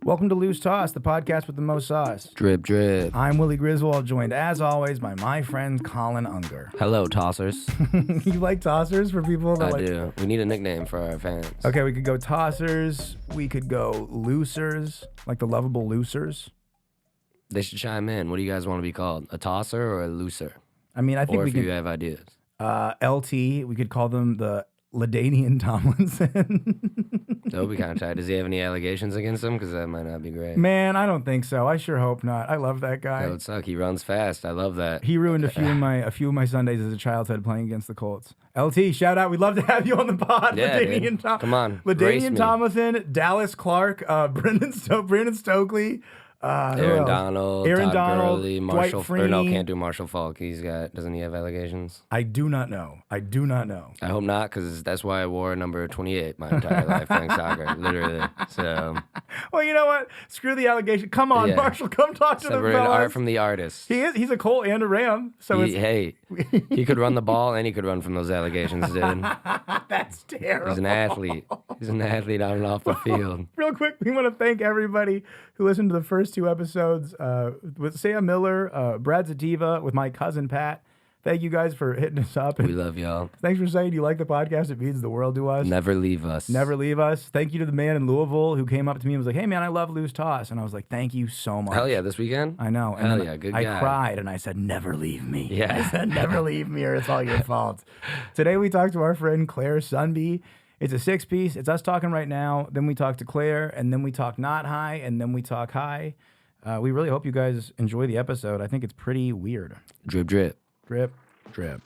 Welcome to Loose Toss, the podcast with the most sauce. Drip, drip. I'm Willie Griswold, joined as always by my friend Colin Unger. Hello, tossers. You like tossers for people that I do. We need a nickname for our fans. Okay, we could go tossers. We could go loosers, like the lovable loosers. They should chime in. What do you guys want to be called? A tosser or a looser? I mean, I think or we if could. you have ideas. LT, we could call them the LaDainian Tomlinson. That would be kind of tight. Does he have any allegations against him? Because that might not be great. Man, I don't think so. I sure hope not. I love that guy. That would suck. He runs fast. I love that. He ruined a few of my Sundays as a childhood playing against the Colts. LT, shout out. We'd love to have you on the pod. Yeah, dude. Come on. LaDainian Tomlinson, Dallas Clark, Brendan Stokely. Aaron Donald, Aaron Todd Donald, Gurley, Dwight Marshall. Or no, Freeney. can't do Marshall Falk. Doesn't he have allegations? I do not know. I hope not, because that's why I wore number 28 my entire life playing soccer, literally. So. Well, you know what? Screw the allegation. Come on, Yeah. Marshall. Come talk to the Separate fellas. art from the artist. He's a Colt and a Ram. So He could run the ball and he could run from those allegations, dude. That's terrible. He's an athlete. He's an athlete on and off the field. Real quick, we want to thank everybody who listened to the first two episodes with Sam Miller, Brad Zativa, with my cousin Pat. Thank you guys for hitting us up. We love y'all. Thanks for saying you like the podcast. It means the world to us. Never leave us. Never leave us. Thank you to the man in Louisville who came up to me and was like, "Hey, man, I love Loose Toss." And I was like, "Thank you so much." Hell yeah, this weekend? I know. And Hell then yeah, good I guy. cried and I said, "Never leave me." Yeah. I said, "Never leave me or it's all your fault." Today we talked to our friend Claire Sundbye. It's a 6-piece. It's us talking right now. Then we talk to Claire, and then we talk not high, and then we talk high. We really hope you guys enjoy the episode. I think it's pretty weird. Drip, drip. Drip, drip.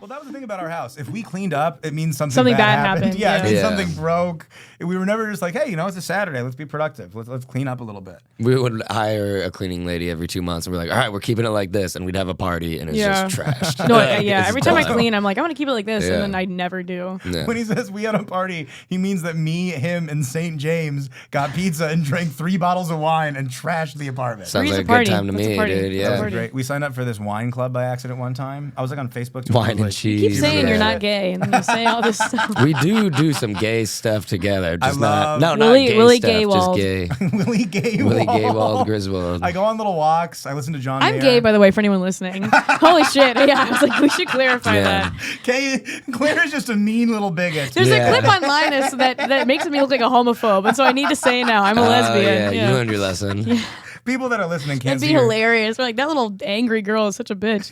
Well, that was the thing about our house. If we cleaned up, it means something bad happened. Yeah, it means something broke. We were never just like, hey, it's a Saturday. Let's be productive. Let's clean up a little bit. We would hire a cleaning lady every 2 months, and we're like, all right, we're keeping it like this, and we'd have a party, and it's just trashed. No, Like, yeah. it's Every time I done. clean, I'm like, I want to keep it like this, Yeah. and then I never do. Yeah. When he says we had a party, he means that me, him, and St. James got pizza and drank 3 bottles of wine and trashed the apartment. Sounds Three's like a a party. good time to That's a me, party. dude. That's a Yeah. party. Great. We signed up for this wine club by accident one time. I was like on Facebook. Wine and cheese. You keep saying Yeah. you're not gay, and then you say all this stuff. We do some gay stuff together. Just love- not Willie- gay Willie stuff, Gaywald. just gay. Willie Gaywald. Willie Gaywald Griswold. I go on little walks. I listen to John I'm Mayer. gay, by the way, for anyone listening. Holy shit. Yeah, I was like, we should clarify Yeah. that. Claire is just a mean little bigot. There's Yeah. a clip on Linus that makes me look like a homophobe, and so I need to say now, I'm a lesbian. Yeah, you learned your lesson. People that are listening can't It'd be see your, hilarious. We're like, that little angry girl is such a bitch.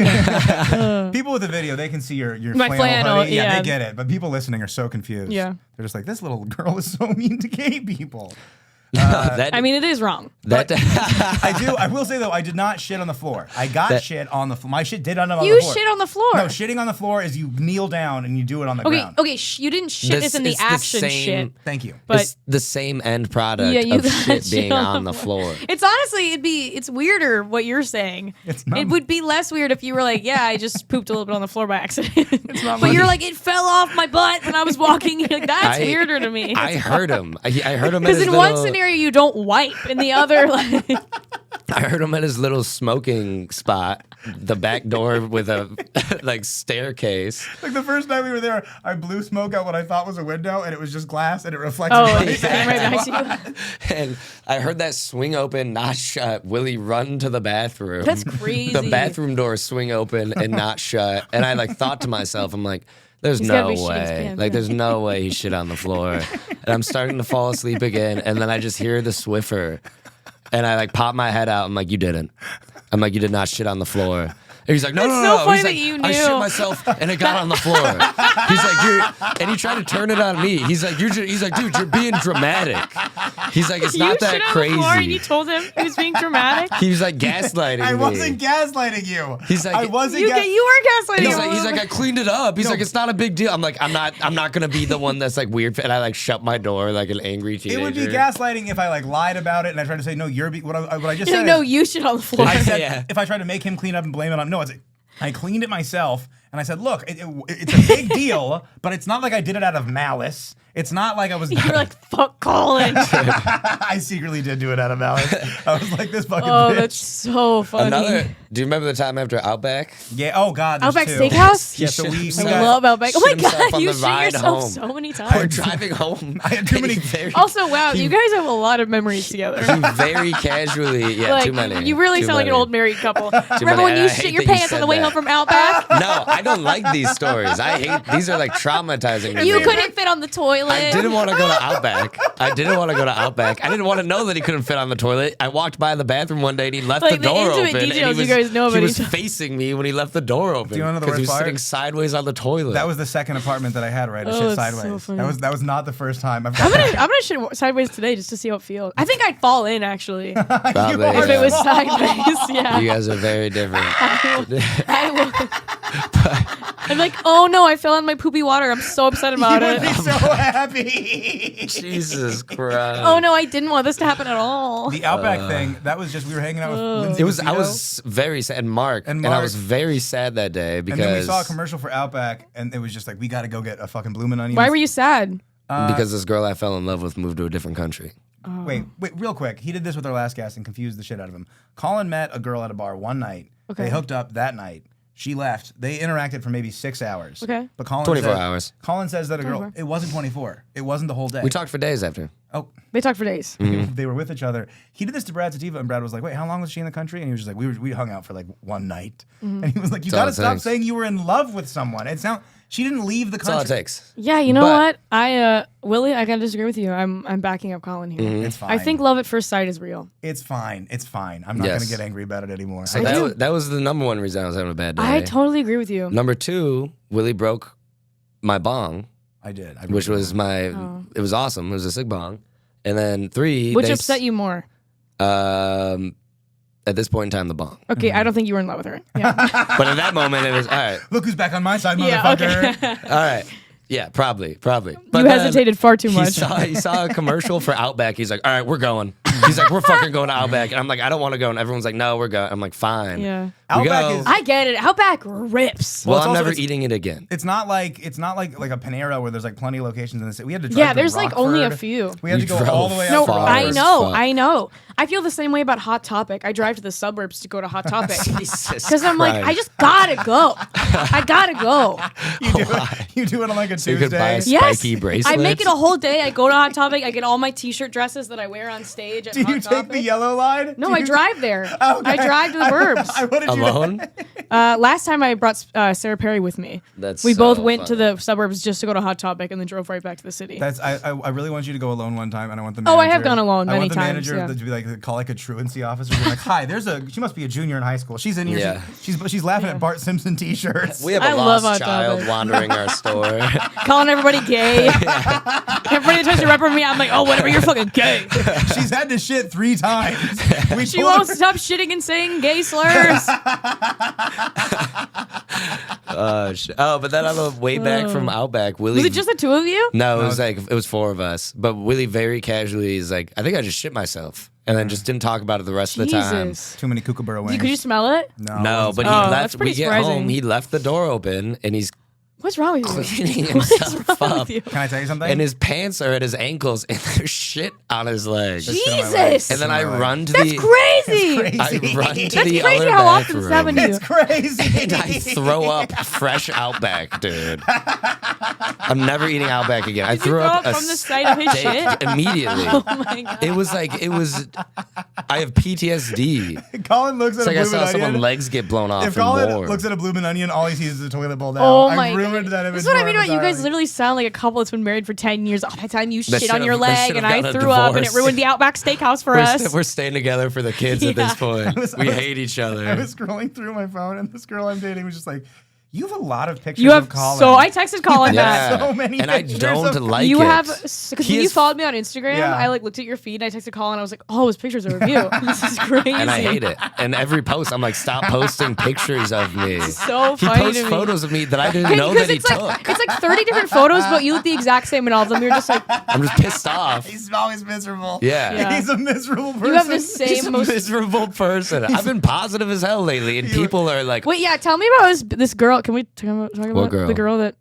people with the video, they can see your My flannel, hoodie. Yeah, yeah. they get it. But people listening are so confused. Yeah. They're just like, this little girl is so mean to gay people. That, I mean, it is wrong. that I do. I will say, though, I did not shit on the floor. I got shit on the floor. My shit did end up on You the floor. shit on the floor. No, shitting on the floor is you kneel down and you do it on the ground. Okay, you didn't shit as in the It's the action same- shit. Thank you. But it's the same end product Yeah, you of got shit shit being on on the the floor. It's honestly, it's weirder what you're saying. It's not- It would be less weird if you were like, yeah, I just pooped a little bit on the floor by accident. not But my- you're like, it fell off my butt when I was walking. You're like, that's I- weirder to me. I heard him. I heard him at Because his in little, one scenario you don't wipe, in the other, like, I heard him at his little smoking spot, the back door with a like staircase. Like the first night we were there, I blew smoke out what I thought was a window, and it was just glass, and it reflected. oh, right it came right back to you. And I heard that swing open, not shut. Willie run to the bathroom. That's crazy. The bathroom door swing open and not shut. And I like thought to myself, I'm like, there's He's gotta no be shitting his way. pants, Like yeah. there's no way he shit on the floor. And I'm starting to fall asleep again. And then I just hear the Swiffer. And I like pop my head out. I'm like, you didn't. I'm like, you did not shit on the floor. And he's like, no, It's no, so no. funny He's that like, you I knew. shit myself and it got on the floor. He's like, and he tried to turn it on me. He's like, he's like, dude, you're being dramatic. He's like, it's You not that shit on the floor and you crazy. told him he was being dramatic? He was like gaslighting I me. wasn't gaslighting you. He's like- I wasn't. You were gaslighting him. He's like, I cleaned it up. He's like, it's not a big deal. I'm like, I'm not gonna be the one that's like weird. And I like shut my door like an angry teenager. It would be gaslighting if I like lied about it and I tried to say no. What I just You're said. like, no, is- you shit on the floor. I said Yeah. if I tried to make him clean up and blame it on I cleaned it myself and I said, look, it's a big deal, but it's not like I did it out of malice. It's not like I was. You're like, fuck Colin. I secretly did do it out of malice. I was like, this fucking Oh, bitch. that's so funny. Do you remember the time after Outback? Yeah. Oh God. there's Outback two. Steakhouse? Yeah. So we I got, love Outback. Oh my shit himself god, on you the shit ride yourself home. so many We're times. driving home. I had too many- Also, wow, you guys have a lot of memories together. He very casually, yeah, Like, too many. you really Too sound like an many. old married couple. Remember many, when and you I shit hate your that you pants on said the way that. home from Outback? No, I don't like these stories. I hate these. Are like traumatizing. to You me. couldn't fit on the toilet. I didn't want to go to Outback. I didn't want to know that he couldn't fit on the toilet. I walked by the bathroom one day and he left Like, the the door intimate open. and details he you was, guys know he about was each other. facing me when he left the door open. Do you wanna know the because he worst was part? sitting sideways on the toilet. That was the second apartment that I had, right? I Oh, shit that's so sideways. funny. That was not the first time. I'm gonna shit sideways today just to see how it feels. I think I'd fall in actually if Probably, are it was yeah. sideways. Yeah, You guys are very different. I would. I'm like, oh no, I fell in my poopy water. I'm so upset about You it. would be so happy. Jesus Christ. Oh no, I didn't want this to happen at all. The Outback thing, that was just, we were hanging out with Lindsay It was. I Lucido, was very sad, and Mark, and I Mark. was very sad that day because and then we saw a commercial for Outback, and it was just like, we got to go get a fucking bloomin' onion. Why were you sad? because this girl I fell in love with moved to a different country. Wait, real quick. He did this with our last guest and confused the shit out of him. Colin met a girl at a bar one night. Okay. They hooked up that night. She left. They interacted for maybe 6 hours. Okay. But Colin 24 says- hours. Colin says that a girl. 24. It wasn't 24. It wasn't the whole day. We talked for days after. Oh, They talked for days. they were with each other. He did this to Brad Sativa, and Brad was like, "Wait, how long was she in the country?" And he was just like, "We hung out for like one night." And he was like, "You That's all got to it stop takes. saying you were in love with someone. It's now she didn't leave the That's all country. it takes. Yeah, you know But- what? Willie, I gotta disagree with you. I'm backing up Colin here. It's fine. I think love at first sight is real. it's fine. It's fine. I'm not Yes. gonna get angry about it anymore. So I do. that was the number one reason I was having a bad day. I totally agree with you. Number two, Willie broke my bong, I did. I which really was did. my. Oh. It was awesome. It was a sick bong. And then three, Which upset you more? At this point in time, the bong. Okay, I don't think you were in love with her. Yeah. But at that moment, it was all right. Look who's back on my side, yeah. motherfucker. Okay. All right. Yeah, probably. But You then hesitated far too much. He saw a commercial for Outback. He's like, all right, we're going. He's like, we're fucking going to Outback. And I'm like, I don't want to go. And everyone's like, no, we're going. I'm like, fine. Yeah. We Outback go. is- I get it. Outback rips. Well, it's I'm also- never it's- eating it again. It's not like a Panera where there's like plenty of locations in the city. We had to drive Yeah, to there's like only a Rockford. few. We had We to go drove all the way No, out to far. I Rockford. know. Fuck. I know. I feel the same way about Hot Topic. I drive to the suburbs to go to Hot Topic. Jesus Because I'm like, Christ. I just gotta go. I gotta go. You do it on like a So you could buy Tuesday. a Yes. spiky bracelet. I make it a whole day. I go to Hot Topic. I get all my t-shirt dresses that I wear on stage at Do you Hot take Topic. the yellow line? No, Do I you- drive there. Okay. I drive to the burbs. I wanted you to- alone. Last time I brought Sarah Perry with me. That's We so both went to funny. the suburbs just to go to Hot Topic and then drove right back to the city. That's I really want you to go alone one time, and I want the Oh, manager. I have gone alone I many want the times, manager yeah. to be like call like a truancy officer, be like, "Hi, she must be a junior in high school. She's in here. Yeah. She's laughing at Bart Simpson t-shirts. We have a I love lost Hot child Topic. wandering our store. Calling everybody gay. Everybody tries to reprimand me. I'm like, oh, whatever, you're fucking gay. She's had to shit 3 times. We She pulled won't her- stop shitting and saying gay slurs. But then on the way back from Outback, Willie. Was it just the two of you? No, it was 4 of us. But Willie very casually is like, I think I just shit myself, and then just didn't talk about it the rest of the time. Jesus. Too many kookaburra wings. Could you smell it? No, but he Oh, left. that's pretty We get surprising. home. He left the door open, and he's What's wrong with you? cleaning What is himself wrong up. with you? Can I tell you something? And his pants are at his ankles, and there's shit on his legs. Shit on my legs. Jesus. And then I That's run to That's the. crazy. Crazy. I run to That's the crazy other how often this bathroom. happened to you. It's crazy. And I throw up fresh Outback, dude. I'm never eating Outback again. I Did you threw throw up up a from the sight of his steak shit? immediately. Oh my god. It was. I have PTSD. Colin looks It's at like a I bloomin' saw someone's onion. legs get blown off If in Colin war. looks at a bloomin' onion, all he sees is the toilet bowl down. Oh I've my ruined god. that image. That's what I for mean him about you guys. entirely. Literally sound like a couple that's been married for 10 years. Oh, that time you They shit on your should've- they leg should've and I gotten a threw up and it divorce. ruined the Outback Steakhouse for us. We're staying together for the kids at this Yeah. point. was- We hate each other. I was scrolling through my phone, and this girl I'm dating was just like, "You have a lot of pictures You have of Colin." so I texted Colin yeah. that. so many and I pictures don't of- like You it. have because He when you is- followed me on Instagram, Yeah. I looked at your feed and I texted Colin. I was like, "Oh, his pictures are of you. This is crazy." and I hate it. And every post, I'm like, stop posting pictures of me. So He funny posts to me. photos of me that I didn't know that he it's took. like it's like 30 different photos, but you look the exact same in all of them. You're just like, I'm just pissed off. He's always miserable. Yeah. Yeah. He's a miserable person. you have the He's same a most. miserable person. I've been positive as hell lately, and people are like, Wait, yeah, tell me about this girl. Can we talk about What girl? the girl that?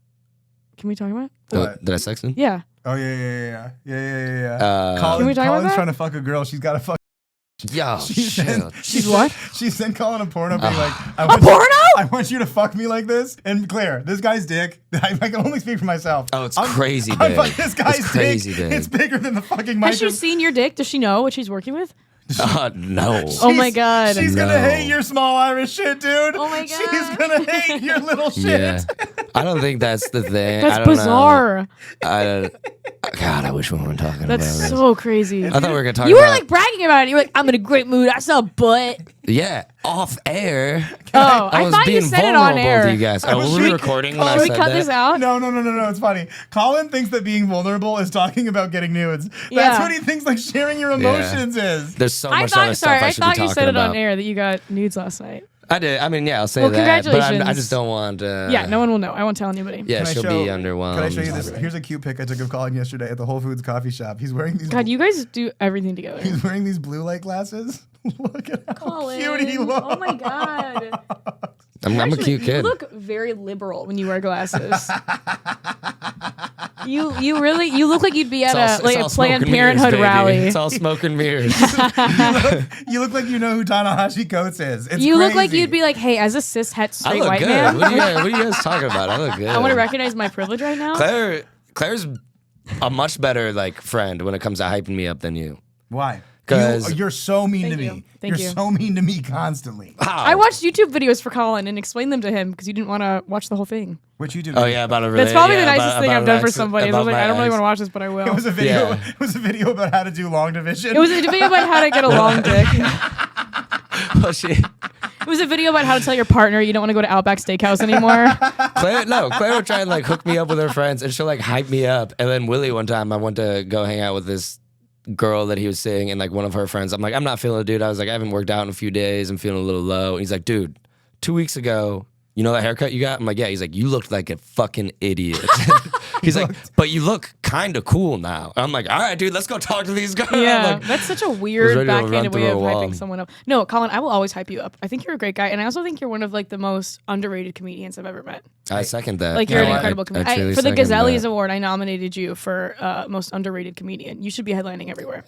Can we talk about? did I sex him? Yeah. Oh yeah. Can we talk about Colin's that? trying to fuck a girl. She's got to fuck. Yo, shit. She's what? She sent Colin a porno being like, porno? I want you to fuck me like this. And Claire, this guy's dick, I can only speak for myself. Oh, it's crazy I'm big. like, this guy's It's crazy dick, big. it's bigger than the fucking Has she microphone. seen your dick? Does she know what she's working with? No. Oh my God. She's No. gonna hate your small Irish shit, dude. Oh my She's God. gonna hate your little shit. Yeah. I don't think that's the thing. I That's don't know. bizarre. God, I wish we weren't talking That's about this. so crazy. I thought we were gonna talk You about. were like bragging about it. You were like, I'm in a great mood. I saw a butt. Yeah, off air. Oh, I was thought you being said it vulnerable on air. to you guys. Oh, were we recording when I Should we said cut that? this out? No, it's funny. Colin thinks that being vulnerable is talking about getting nudes. That's Yeah. what he thinks like sharing your emotions is. There's so I much other thought. stuff Sorry, I I should be thought you talking said it about. on air that you got nudes last night. I did. I mean, yeah, I'll say Well, that. But I congratulations. just don't want. Yeah, no one will know. I won't tell anybody. Yeah, Can I she'll show- be underwhelmed. Can I show you this? Here's a cute pic I took of Colin yesterday at the Whole Foods coffee shop. He's wearing these. God, you guys do everything together. He's wearing these blue light glasses. Look at how Colin. cute he looks. Oh my God. I'm a Actually, cute kid. You look very liberal when you wear glasses. you really look like you'd be at It's a like all a smoke Planned and mirrors, Parenthood baby. rally. It's all smoke and mirrors. You look like you know who Tanahashi Coates is. It's You look like crazy. you'd be like, hey, as a cis het I straight look white good. man, What are you guys talking about? I look good. I want to recognize my privilege right now. Claire's a much better like friend when it comes to hyping me up than you. Why? 'Cause- You're so mean to Thank you. me. Thank You're you. so mean to me constantly. How? I watched YouTube videos for Colin and explained them to him because you didn't want to watch the whole thing. What you do? Oh yeah, about a That's probably yeah, the nicest thing I've done for somebody. I was like, I don't really want to watch. watch this, but I will. It was a video. Yeah. It was a video about how to do long division. It was a video about how to get a long dick. Well, It was a video about how to tell your partner you don't want to go to Outback Steakhouse anymore. Claire would try and like hook me up with her friends, and she'll like hype me up. And then Willie, one time, I went to go hang out with this girl that he was seeing, and like one of her friends. I'm like, I'm not feeling it, dude. I was like, I haven't worked out in a few days. I'm feeling a little low. And he's like, dude, 2 weeks ago, you know that haircut you got? I'm like, yeah. He's like, you looked like a fucking idiot. He's like, but you look kind of cool now. I'm like, all right, dude, let's go talk to these guys. Yeah, Like, that's such a ready weird to run backhanded way through of a wall. hyping someone up. No, Colin, I will always hype you up. I think you're a great guy, and I also think you're one of like the most underrated comedians I've ever met. I second that. Like you're know an what? incredible I comedian. truly For the second Gazelles that. Award, I nominated you for most underrated comedian. You should be headlining everywhere.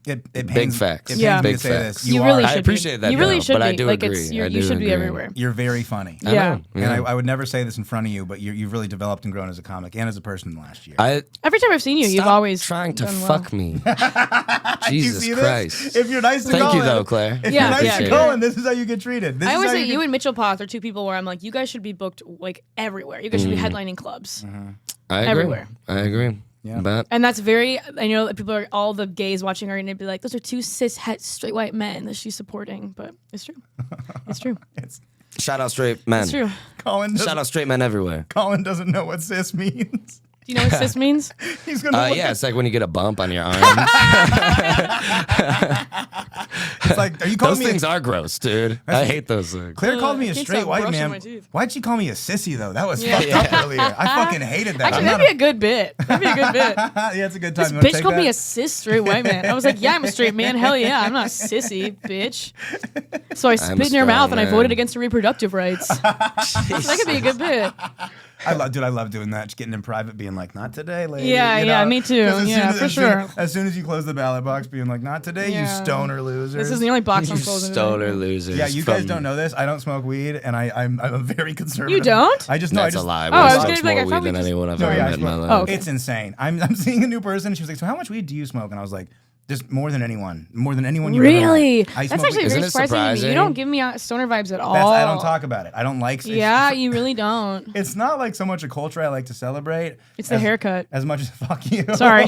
It Big pains, facts. It pains Yeah. me Big to say facts. this. You really are, should. I appreciate be. that, You really though, should but I be. do Like agree. it's I you do should be agree. everywhere. You're very funny. I Yeah. know, And I would never say this in front of you, but you've really developed and grown as a comic and as a person in the last year. Every time I've seen you, you've Stop always trying to done well. fuck me. You Jesus see this? Christ. If you're nice to Thank you, Colin- though, Claire. If Yeah, you're nice yeah, to yeah. Colin, this is how you get treated. This I is always how say get- you and Mitchell Poth are two people where I'm like, you guys should be booked like everywhere. You guys should be headlining clubs. I agree. Everywhere. I agree. Yeah. But And that's very, I know that people are, all the gays watching are going to be like, those are two cis, het, straight white men that she's supporting. But it's true. It's true. It's shout out straight men. It's true. Colin. Shout out straight men everywhere. Colin doesn't know what cis means. Do you know what cis means? He's gonna. look Yeah, at- it's like when you get a bump on your arm. It's like, are you calling Those me? things are gross, dude. I hate those things. Claire called me I a can't straight stop white brushing man. my teeth. Why'd she call me a sissy though? That was Yeah. fucked up earlier. I fucking hated that. Actually, I'm that'd be a good bit. That'd be a good bit. yeah, it's a good time. This You wanna bitch take called me that? a cis straight white man. I was like, yeah, I'm a straight man. Hell yeah, I'm not a sissy, bitch. So I spit in her strong mouth and I man. voted against her reproductive rights. So that could be a good bit. I love doing that. Just getting in private, being like, "Not today, lady." Yeah, you yeah, know? me too. 'Cause Yeah, for sure. As soon as you close the ballot box, being like, "Not today, you Yeah. stoner loser." This is the only box I'm You closing. stoner today. losers. Yeah, you guys from- don't know this. I don't smoke weed, and I'm a very conservative. You don't? I just know. That's I just, a lie. Oh, I was Will gonna smokes be like, I more thought weed we than just- anyone I've No, ever yeah, I met in my smoke. life. Oh, okay. It's insane. I'm seeing a new person. She was like, "So how much weed do you smoke?" And I was like, "Just more than anyone. More than anyone you ever Really? met." I That's smoke actually weed. Isn't very it surprising to me. You surprising? don't give me stoner vibes at all. I don't talk about it. I don't like. Yeah, you really don't. It's not like so much a culture I like to celebrate. It's the haircut. As much as fuck you. Sorry.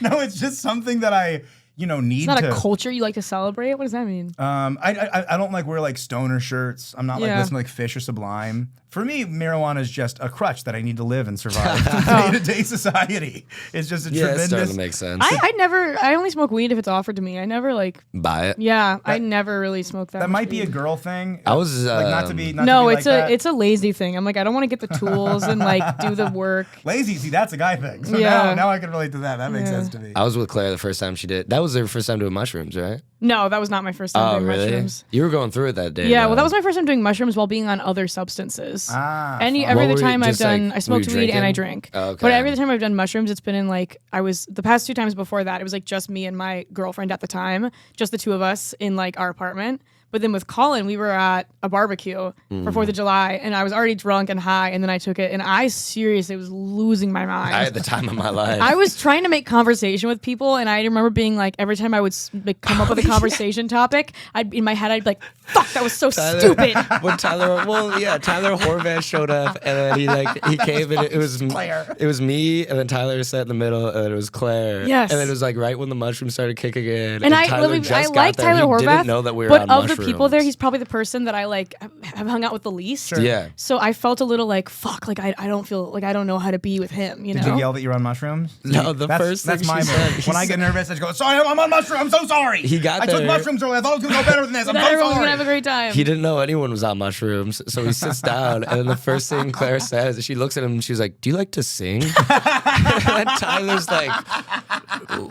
No, it's just something that I need It's not to. a culture you like to celebrate. What does that mean? I don't like wear like stoner shirts. I'm not like Yeah. listening to like Fish or Sublime. For me, marijuana is just a crutch that I need to live and survive Oh. in day-to-day society. It's just a Yeah, it's starting tremendous. to make sense. I only smoke weed if it's offered to me. I never like, Buy it. yeah, I never really smoke that. That much might be a weed. girl thing. I was, like not to be. Not No, to be it's like that. it's a lazy thing. I'm like, I don't want to get the tools and like do the work. Lazy. See, that's a guy thing. So Yeah. now I can relate to that. That makes Yeah. sense to me. I was with Claire the first time she did. That was her first time doing mushrooms, right? No, that was not my first time Oh, doing really? mushrooms. You were going through it that day. Yeah, though. well, that was my first time doing mushrooms while being on other substances. Every What other were you- time I've just, like, done, I were smoked you weed and I drinking? drank. Oh, okay. But every other time I've done mushrooms, it's been in the past 2 times before that, it was like just me and my girlfriend at the time, just the two of us in like our apartment. But then with Colin, we were at a barbecue for 4th of July, and I was already drunk and high, and then I took it, and I seriously was losing my mind. I had the time of my life. I was trying to make conversation with people, and I remember being like, every time I would come up with a conversation topic, in my head, I'd be like, "Fuck, that was so stupid." When Tyler Horvath showed up, and then he came, and it was Claire. It was me, and then Tyler sat in the middle, and then it was Claire. Yes. And then it was like right when the mushrooms started kicking in, And Tyler I just like got there. Tyler He Horvath, didn't know that we were but on of mushrooms. the people there, he's probably the person that I like have hung out with the least. Sure. Yeah. So I felt a little like, fuck, like I don't feel like I don't know how to be with him. You know? Did you yell that you're on mushrooms? No, the That's first thing my she move. said. When I get nervous, I just go, "Sorry, I'm on mushrooms. I'm so sorry. He got I took there. mushrooms earlier. I thought it was gonna go better than this. I'm That so everyone's sorry." gonna have a great time. He didn't know anyone was on mushrooms, so he sits down, and then the first thing Claire says, she looks at him and she's like, "Do you like to sing?" And Tyler's like,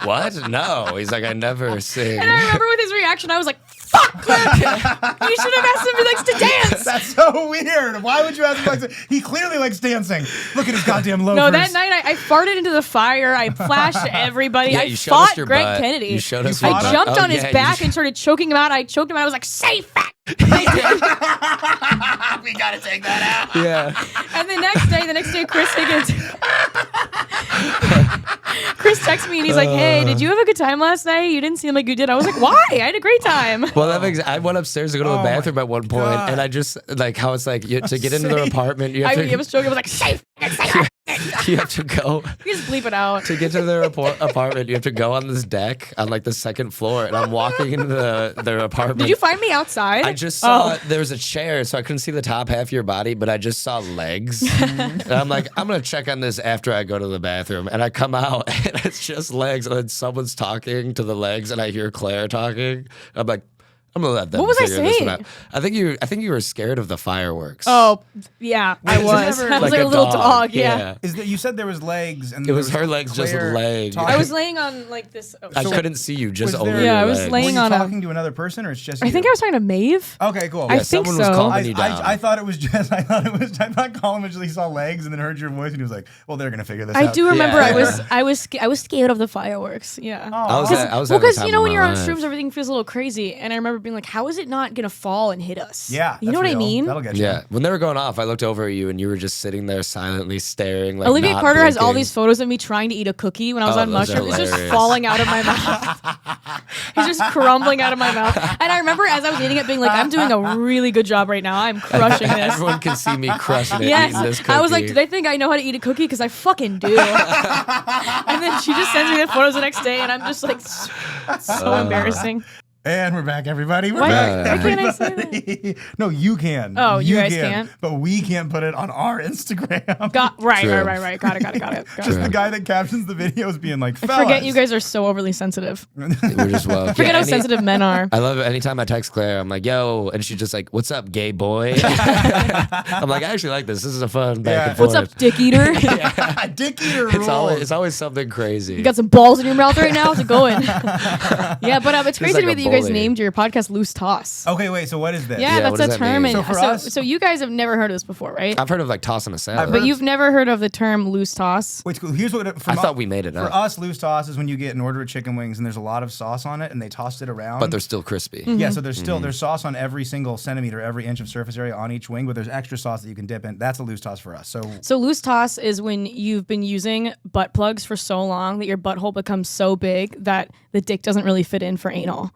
"What? No." He's like, "I never sing." And I remember with his reaction, I was like, "Fuck, Claire, you should have asked him if he likes to dance." That's so weird. Why would you ask him? He clearly likes dancing. Look at his goddamn loafers. No, that night I farted into the fire. I flashed everybody. Yeah, I you showed us fought your Greg butt. Kennedy. You showed us You your fought butt. him? I jumped Oh, on his yeah, back you and started choking him out. I choked him out. I was like, "Say fat." We gotta take that out. Yeah. And the next day, Chris Higgins. Chris texts me and he's like, "Hey, did you have a good time last night? You didn't seem like you did." I was like, "Why? I had a great time." Well, that makes. I went upstairs to go to the Oh bathroom my at one point, God. and I just like how it's like to get into their apartment, you have I to was joking. I was like, "Say it." you have to go You just bleep it out. to get to their apartment. You have to go on this deck on like the second floor, and I'm walking into their apartment. Did you find me outside? I just saw there was a chair, so I couldn't see the top half of your body, but I just saw legs. And I'm like, I'm gonna check on this after I go to the bathroom. And I come out and it's just legs, and then someone's talking to the legs, and I hear Claire talking. I'm like, I'm gonna let them. What was I figure this one saying? out. I think you were scared of the fireworks. Oh, yeah, I is it was. never I was like like a little dog. Yeah. Yeah. Is that you said there was legs and It was there her legs, just Claire legs. talking- I was laying on like this. Oh, I so- couldn't see you, just Was over there- your Yeah, I was legs. laying Were you on a- talking to another person or it's just I you? think I was talking to Maeve. Okay, cool. I Yeah, think someone was so. calling you down. I thought it was just. I thought Colin was just, he saw legs and then heard your voice and he was like, "Well, they're gonna figure this out." I do remember Yeah. I was scared of the fireworks. Yeah. I was Well, having because the time you know of when my you're on life. shrooms, everything feels a little crazy, and I remember being like, "How is it not gonna fall and hit us?" Yeah, you know what that's I real. mean. That'll get you. Yeah, when they were going off, I looked over at you and you were just sitting there silently staring. Like Olivia not Carter has all blinking. these photos of me trying to eat a cookie when I was Oh, on those are mushrooms. It's just hilarious. falling out of my mouth. It's just crumbling out of my mouth. And I remember as I was eating it, being like, "I'm doing a really good job right now. I'm crushing this." Everyone can see me crushing it, Yes, eating this cookie. I was like, "Do they think I know how to eat a cookie? Because I fucking do." And then she just sends me the photos the next day, and I'm just like, it's so embarrassing. And we're back, everybody. We're Why- back. why can't I say everybody. No, you can. Oh, you guys can't? But we can't put it on our Instagram. Right. True. Got it. Just the guy that captions the videos being like, I "Fellas." forget you guys are so overly sensitive. we're just well. Forget how sensitive men are. I love it. Anytime I text Claire, I'm like, "Yo," and she's just like, "What's up, gay boy?" I'm like, "I actually like this. This is a fun back Yeah. and forth." What's up, dick eater? Dick eater It's rules. always something crazy. You got some balls in your mouth right now? How's it going? Yeah, but it's crazy like to me a that you guys bully. named your podcast Loose Toss. Okay, wait. So what is this? Yeah, Yeah, that's what a does that term. mean? And So for us- so you guys have never heard of this before, right? I've heard of like tossing a salad. I've But you've never heard of the term loose toss. Wait, cool. Here's what I thought we made it For up, us, loose toss is when you get an order of chicken wings and there's a lot of sauce on it and they tossed it around. but they're still crispy. Mm-hmm. Yeah, so there's still there's sauce on every single centimeter, every inch of surface area on each wing, but there's extra sauce that you can dip in. That's a loose toss for us. So Loose toss is when you've been using butt plugs for so long that your butthole becomes so big that the dick doesn't really fit in for anal.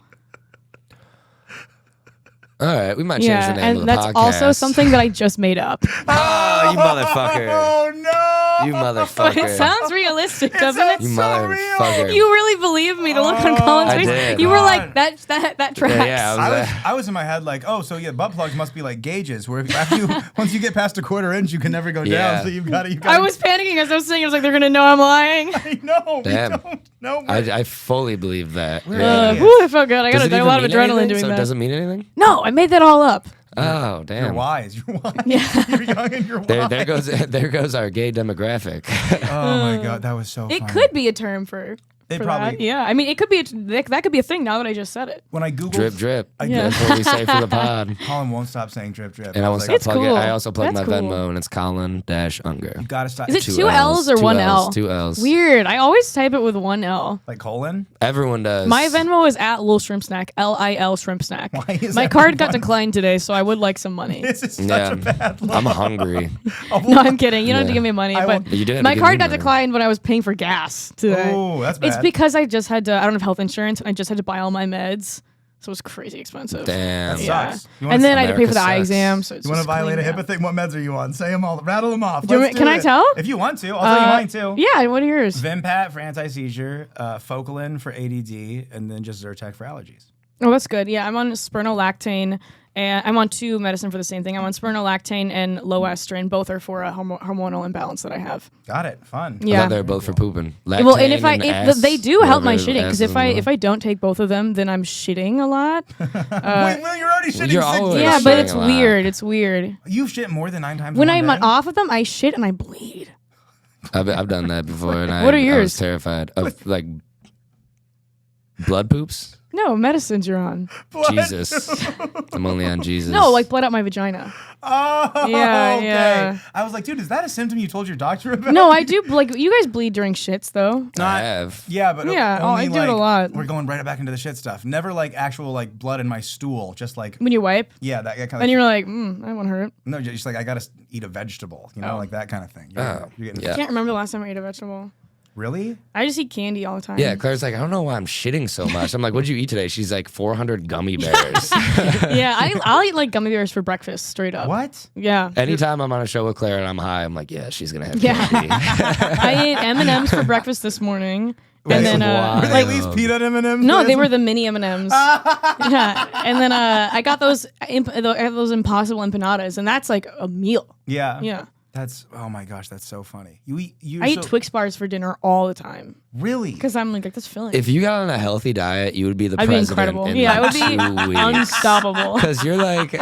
All right, we might change the name and of the that's podcast. also something that I just made up. Oh, you motherfucker! oh no, You But motherfucker! it sounds realistic, doesn't it? You so motherfucker! real. You really believe me? The look on Colin's I face. did. You were God. like that tracks. Yeah, I was I was in my head like, oh, so yeah, butt plugs must be like gauges, where after you, once you get past a quarter inch, you can never go Yeah. down. So you've got to. I was panicking as I was saying. I was like, they're gonna know I'm lying. I know. Damn. We don't know. I fully believe that. Yeah. Whew, I felt good. I Does got it a lot of even mean adrenaline anything? doing So it that. doesn't mean anything? No, I made that all up. Oh, You're damn! wise. You're wise. Yeah. You're young and you're wise. There goes our gay demographic. Oh my god, that was so. It funny. could be a term for It for probably- that. Yeah, I mean, it could be that could be a thing now that I just said it. When I Googled Drip, drip. Yeah. That's what we say for the pod. Colin won't stop saying drip drip. And I won't was stop like, It's plugging. cool. I also plug That's my cool. Venmo, and it's Colin-Unger. you gotta stop. Is it It's two L's or one L? 2 L's. Weird. I always type it with one L. like colon? Everyone does. My Venmo is at Lil Shrimp Snack. LIL Shrimp Snack. Why is My card got everyone- declined today, so I would like some money. This is such Yeah. a bad look. I'm hungry. No, I'm kidding. You don't have to Yeah. give me money, I but won't- You did have my to give card me got money. declined when I was paying for gas today. Oh, that's bad. It's because I just had to. I don't have health insurance, and I just had to buy all my meds, so it was crazy expensive. Damn. That Yeah. sucks. You wanna- And then I had to pay for the America eye sucks. exam. So it's You want to just violate a cleaning HIPAA up. thing? What meds are you on? Say them all. Rattle them off. Do you Let's want- can I it. tell? If you want to, I'll tell you mine too. Yeah, what are yours? Vimpat for anti-seizure, Focalin for ADD, and then just Zyrtec for allergies. Oh, that's good. Yeah, I'm on spironolactane, and I'm on 2 medicine for the same thing. I'm on spironolactane and loestrin. Both are for a hormonal imbalance that I have. Got it. Fun. I Yeah. thought they were both for pooping. Well, and if ass, they do help my whatever shitting, because ass if is I don't take both of them, then I'm shitting a lot. Wait, well, you're already shitting you're 6 always- Yeah, shitting but it's a lot. weird. It's weird. You shit more than 9 times When in I'm one day? off of them, I shit and I bleed. I've done that before, and What are I was yours? terrified of like blood poops. No, medicines you're on. What? Jesus, I'm only on Jesus. No, like blood out my vagina. Oh, Yeah, okay. yeah. I was like, dude, is that a symptom you told your doctor about? No, I do. Like you guys bleed during shits though. I have. Yeah, but Yeah, only I do it a lot. We're going right back into the shit stuff. Never like actual like blood in my stool. Just like When you wipe, yeah, that kind of. and you're like, I won't hurt. no, just like I gotta eat a vegetable. You know, Oh. like that kind of thing. Oh, You're getting, yeah. Can't remember the last time I ate a vegetable. Really? I just eat candy all the time. Yeah, Claire's like, I don't know why I'm shitting so much. I'm like, what'd you eat today? She's like, 400 gummy bears. Yeah, I'll eat like gummy bears for breakfast, straight up. What? Yeah. Anytime I'm on a show with Claire and I'm high, I'm like, yeah, she's gonna have Yeah. candy. I ate M&Ms for breakfast this morning. Wait, And then why? Were they at least peanut M&Ms? no, they were the mini M&Ms. Yeah. And then I got those impossible empanadas, and that's like a meal. Yeah. Yeah. That's oh my gosh, that's so funny. You eat. I eat Twix bars for dinner all the time Really? because I'm like that's filling. If you got on a healthy diet, you would be the I'd be president. incredible. in Yeah, like it would be 2 weeks. unstoppable. Because you're like,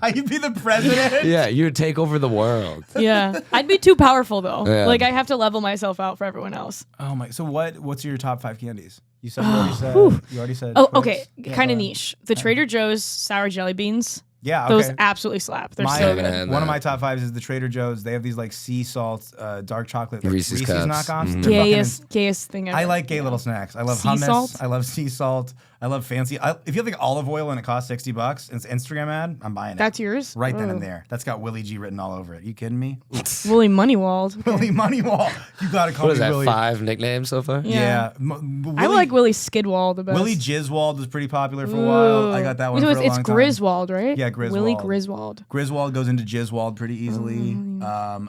I'd be the president. yeah, you would take over the world. Yeah. I'd be too powerful though. Yeah. Like I have to level myself out for everyone else. Oh my. So what's your top 5 candies? You said you already said. Oh, Twix. okay. Yeah, Kind go of ahead. niche. The Trader Joe's sour jelly beans. Yeah. Okay. Those absolutely slap. They're My- so haven't good. had One of that. my top 5s is the Trader Joe's. They have these like sea salt, dark chocolate like, Reese's Cups. knockoffs. Mhm. They're fucking Gayest thing ever. I like gay little snacks. I love Sea hummus. salt? I love sea salt. I love fancy. If you have like olive oil and it costs $60, and it's Instagram ad, I'm buying it. That's yours? right then and Oh. there. That's got Willie G written all over it. You kidding me? Willie Moneywald. Willie Moneywall. You gotta call What is me that, Willie. 5 nicknames so far? Yeah. I like Willie Skidwall the best. Willie Jizzwald was pretty popular for a while. I got that one So for a it's long time. Griswold, right? Yeah, Willie Griswold. Griswold. Griswold goes into Jizzwald pretty easily.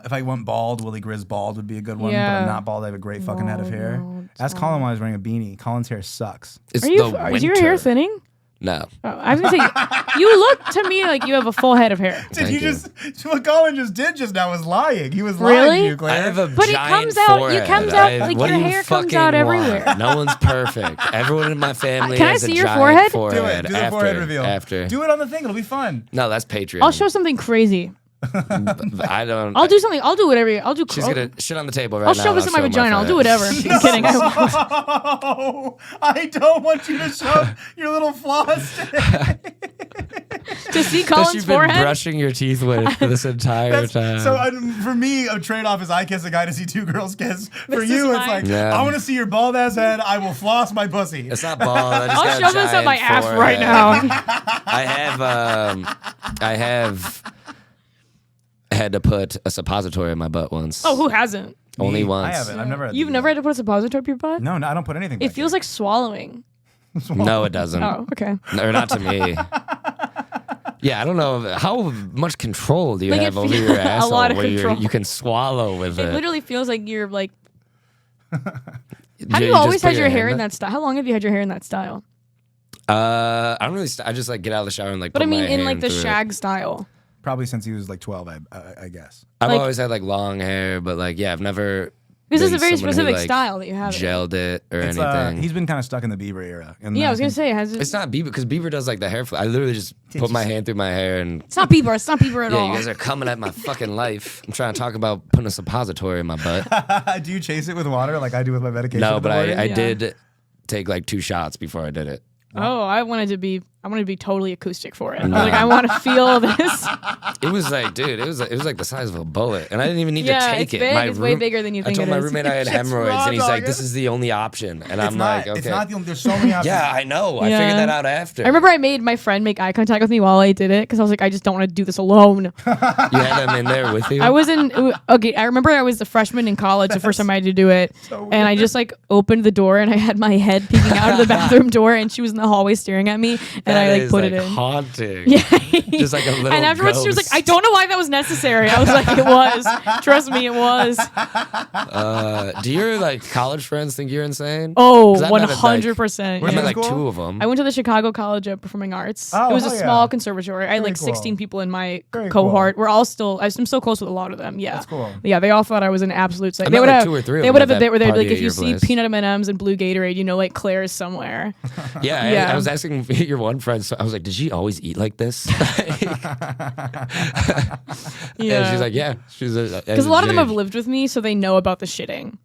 If I went bald, Willie Grisbald would be a good one. But Yeah. I'm not bald. I have a great fucking head of hair. Bald, Ask Colin why he's wearing a beanie. Colin's hair sucks. It's Are you? the Is your hair winter. thinning? No. Oh, I was gonna say you look to me like you have a full head of hair. Did Thank you you. just what Colin just did just now was lying. He was lying to Really? you, Claire. I have a But it giant comes out- it forehead. comes out, I- like, what your do you hair comes fucking out want? everywhere. No one's perfect. Everyone in my family Can I has see a your giant forehead? do it. Do the after, forehead reveal. After. Do it on the thing. It'll be fun. No, that's Patreon. I'll show something crazy. I don't. I'll do something. I'll do whatever. I'll do. She's gonna shit on the table right I'll now. show and this in my vagina. I'll do forehead. whatever. I'm kidding. I won't. Oh, I don't want you to show your little flaws. To see That Colin's you've been forehead. brushing your teeth with for this entire time. So for me, a trade-off is I kiss a guy to see 2 girls kiss. For This you, is it's mine. like Yeah. I want to see your bald ass head. I will floss my pussy. It's not bald. I just I'll got a shove this up my giant ass right forehead. now. I have had to put a suppository in my butt once. Oh, who hasn't? Only Me, once. I haven't. I've never. Had You've never had to put a suppository up your butt? No, I don't put anything. It back feels here. like swallowing. No, it doesn't. Oh, okay. Or not to me. Yeah, I don't know how much control do you Like, it have over feels- your a asshole lot of where control. you can swallow with It it. literally feels like you're like. Have Do you just always put had your hair hand in that style? How long have you had your hair in that style? I don't really. I just like get out of the shower and like. But put I mean, my in like hand the through it. shag style. Probably since he was like 12, I guess. I've like- always had like long hair, but like yeah, I've never This is than a very someone who, specific like, style that you have. Gelled it or It's, anything. he's been kind of stuck in the Bieber era. And Yeah, I was gonna say, It's not Bieber because Bieber does like the hair flip. I literally just put my hand through my hair and it's not Bieber. It's not Bieber at yeah, all. you guys are coming at my fucking life. I'm trying to talk about putting a suppository in my butt. Do you chase it with water like I do with my medication? No, in the but morning? I Yeah. did take like 2 shots before I did it. Oh, I wanted to be totally acoustic for it. I was like, I want to feel this. It was like, dude, it was like the size of a bullet, and I didn't even need Yeah, to take it's it. big. My It's way bigger than you think I told it my is. roommate I had It's hemorrhoids, raw and he's like, dog. "This is the only option," and I'm It's like, not. "Okay." It's not the only. There's so many options. Yeah, I know. I Yeah. figured that out after. I remember I made my friend make eye contact with me while I did it because I was like, I just don't want to do this alone. You had them in there with you. I was okay. I remember I was a freshman in college the first time I had to do it, and I just like opened the door and I had my head peeking out of the bathroom door, and she was in the hallway staring at me, and That I like is, put like, it in. haunting. Yeah. Just like a little And afterwards, she was like, ghost. I don't know why that was necessary. I was like, it was. Trust me, it was. Do your like college friends think you're insane? Oh, 'Cause I met, like- 100%. I Where'd met you like go? 2 of them. I went to the Chicago College of Performing Arts. Oh, it was a hell yeah. small conservatory. I had Very like cool. 16 people in my Very cohort. We're all still. I'm so close with a lot of them. Yeah, That's cool. Yeah, they all thought I was an absolute. I They met, would like, have 2 or 3 of They them would at have a bit that where they'd be party like, at if you your see place. peanut M&Ms and blue Gatorade, you know, like Claire is somewhere. Yeah, Yeah. I was asking your one friend. So I was like, "Did she always eat like this?" Yeah, And she's like, "Yeah." She's because a lot of them have lived with me, so they know about the shitting.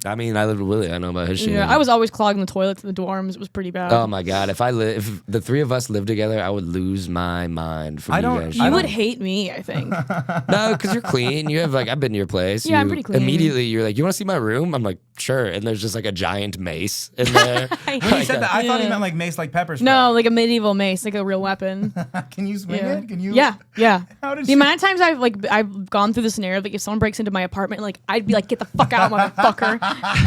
I mean, I lived with Willie. I know about his shit. Yeah, I was always clogging the toilets in the dorms. It was pretty bad. Oh my god! If the 3 of us lived together, I would lose my mind. From I you don't- guys. you would hate me, I think. No, because you're clean. You have like I've been to your place. Yeah, I'm You- pretty clean. Immediately, you're like, "You want to see my room?" I'm like, "Sure." And there's just like a giant mace in there. I When he said that, I thought he Yeah. meant like mace, like pepper spray. No, like a medieval mace, like a real weapon. Can you swing Yeah. it? Can you? Yeah, yeah. How did The you? amount of times I've gone through the scenario, like if someone breaks into my apartment, like I'd be like, "Get the fuck out, motherfucker!"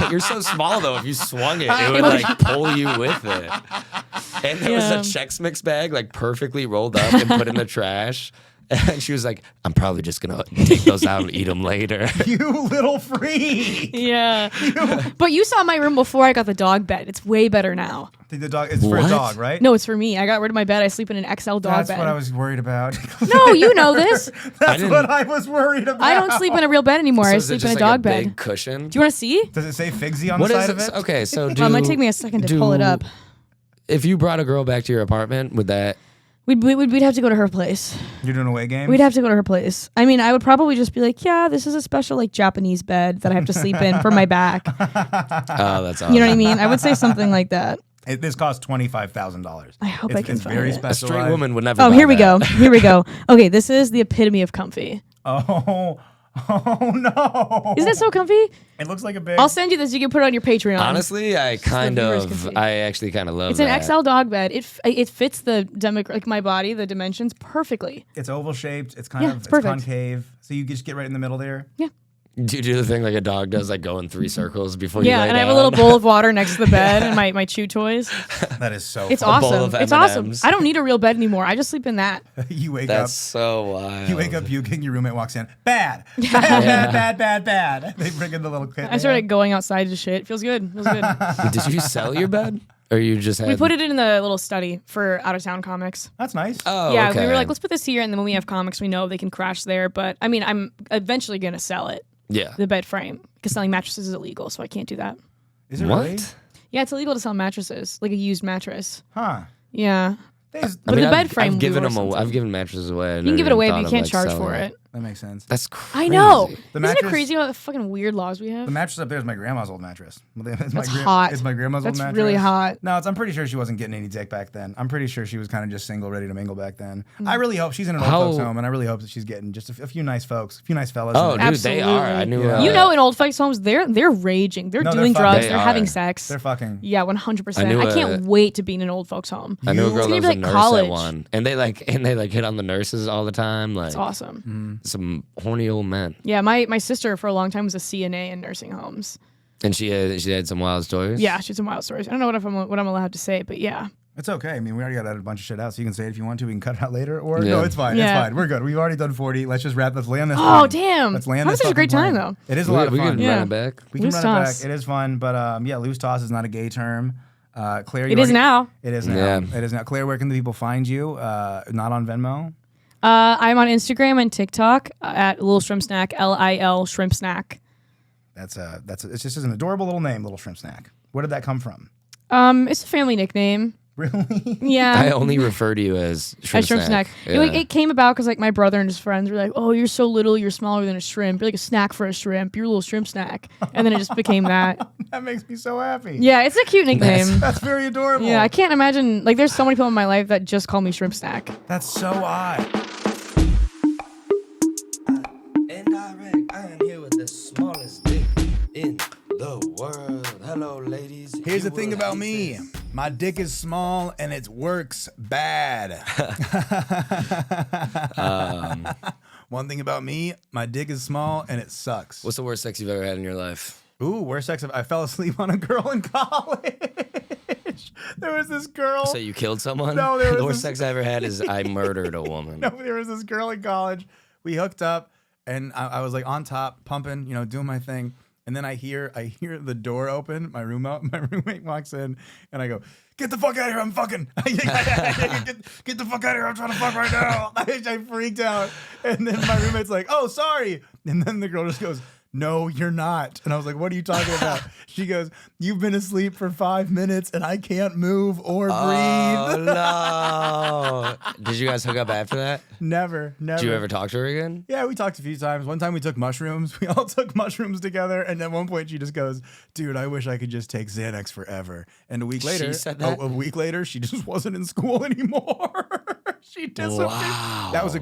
You're so small though. If you swung it, it would like pull you with it. And there was Yeah. a Chex Mix bag like perfectly rolled up and put in the trash. And she was like, "I'm probably just gonna take those out and eat them later." You little freak. Yeah. But you saw my room before I got the dog bed. It's way better now. The dog. It's for a What? dog, right? No, it's for me. I got rid of my bed. I sleep in an XL dog That's bed. what I was worried about. No, you know this. That's didn't- what I was worried about. I don't sleep in a real bed anymore. So I is it sleep in just a like dog bed. big cushion. Do you want to see? Does it say Figsy on What the is side of it? it? Okay, so It might take me a second to pull it up. If you brought a girl back to your apartment, would that? We'd have to go to her place. You're doing away game. We'd have to go to her place. I mean, I would probably just be like, yeah, this is a special like Japanese bed that I have to sleep in for my back. Oh, that's awesome. You know what I mean? I would say something like that. This costs $25,000. I hope I can It's find very it. A special. straight woman would never. Oh, buy here we that. go. Here we go. Okay, this is the epitome of comfy. Oh no! Isn't it so comfy? It looks like a big. I'll send you this. You can put it on your Patreon. Honestly, I viewers can see. actually kind of love It's that. an XL dog bed. It fits the like my body, the dimensions perfectly. It's oval shaped. It's kind Yeah, of it's it's perfect. concave, so you just get right in the middle there. Yeah. Do you do the thing like a dog does, like go in 3 circles before you Yeah, lay and I have a down? little bowl of water next to the bed and my chew toys. That is so. It's fun. bowl awesome. of It's awesome. M&Ms. I don't need a real bed anymore. I just sleep in that. You wake That's up. so wild. You wake up puking. Your roommate walks in. Bad. Bad. They bring in the little kid. I started going outside to shit. Feels good. Feels good. Did you sell your bed, or you just had? We put it in the little study for out of town comics. That's nice. Oh, Yeah, okay. we were like, let's put this here, and then when we have comics, we know they can crash there. But I mean, I'm eventually gonna sell it, Yeah. the bed frame, because selling mattresses is illegal, so I can't do that. Is it What? really? Yeah, it's illegal to sell mattresses, like a used mattress. Huh. Yeah, There's- But the bed frame I've we given were them. something. I've given mattresses away. you can give it away, but you can't charge for it. That makes sense. That's crazy. I know. The Isn't mattress- it crazy what fucking weird laws we have? The mattress up there is my grandma's old mattress. It's That's hot. It's my grandma's That's old mattress. really hot. No, I'm pretty sure she wasn't getting any dick back then. I'm pretty sure she was kind of just single, ready to mingle back then. I really hope she's in an old How- folks home, and I really hope that she's getting just a few nice folks, a few nice fellas. Oh, in dude, there. they are. I knew. Yeah. You know, in old folks' homes, they're raging. They're No, they're doing fucking- drugs. They They're having are. sex. They're fucking. Yeah, 100%. I knew I can't a- wait to be in an old folks' home. I knew a You- girl It's that gonna was be a like nurse college. at one, and they hit on the nurses all the time, like It's awesome. some horny old men. Yeah, my sister for a long time was a CNA in nursing homes. And she had some wild stories. Yeah, she had some wild stories. I don't know what I'm allowed to say, but yeah. It's okay. I mean, we already got a bunch of shit out, so you can say it if you want to. We can cut it out later, or Yeah. no, it's fine. It's Yeah. fine. We're good. We've already done 40. Let's just wrap. Let's land this. Oh, plane. damn. Let's land That this. was such a great fucking time, plane. It is a lot of we fun. can Yeah. run it back. We can Loose run toss. it back. It is fun, but yeah, loose toss is not a gay term. Claire, you It is already- now. It is now. Yeah. It is now. Claire, where can the people find you? Not on Venmo. I'm on Instagram and TikTok at Lil Shrimp Snack, LIL Shrimp Snack. It's just an adorable little name, Little Shrimp Snack. Where did that come from? It's a family nickname. Really? Yeah. I only refer to you as Shrimp Snack. Yeah. It came about because like my brother and his friends were like, "Oh, you're so little, you're smaller than a shrimp. You're like a snack for a shrimp. You're a little shrimp snack." And then it just became that. That makes me so happy. Yeah, it's a cute nickname. That's very adorable. Yeah, I can't imagine. Like, there's so many people in my life that just call me Shrimp Snack. That's so odd. Indirect, I am here with the smallest dick in the world. Hello, ladies. Here's the thing about me. My dick is small and it works bad. One thing about me, my dick is small and it sucks. What's the worst sex you've ever had in your life? Ooh, worst sex. I fell asleep on a girl in college. There was this girl. So you killed someone? No, there was the worst this- sex I ever had is I murdered a woman. No, there was this girl in college. We hooked up and I was like on top, pumping, doing my thing. And then I hear the door open. My roommate walks in, and I go, "Get the fuck out of here! I'm fucking. get the fuck out of here! I'm trying to fuck right now." I freaked out, and then my roommate's like, "Oh, sorry." And then the girl just goes, "No, you're not." And I was like, "What are you talking about?" She goes, "You've been asleep for 5 minutes, and I can't move or breathe." Oh no! Did you guys hook up after that? Never. Did you ever talk to her again? Yeah, we talked a few times. One time we took mushrooms. We all took mushrooms together. And at one point she just goes, "Dude, I wish I could just take Xanax forever." And a week later, She said that? a week later, she just wasn't in school anymore. She disappeared. Wow. That was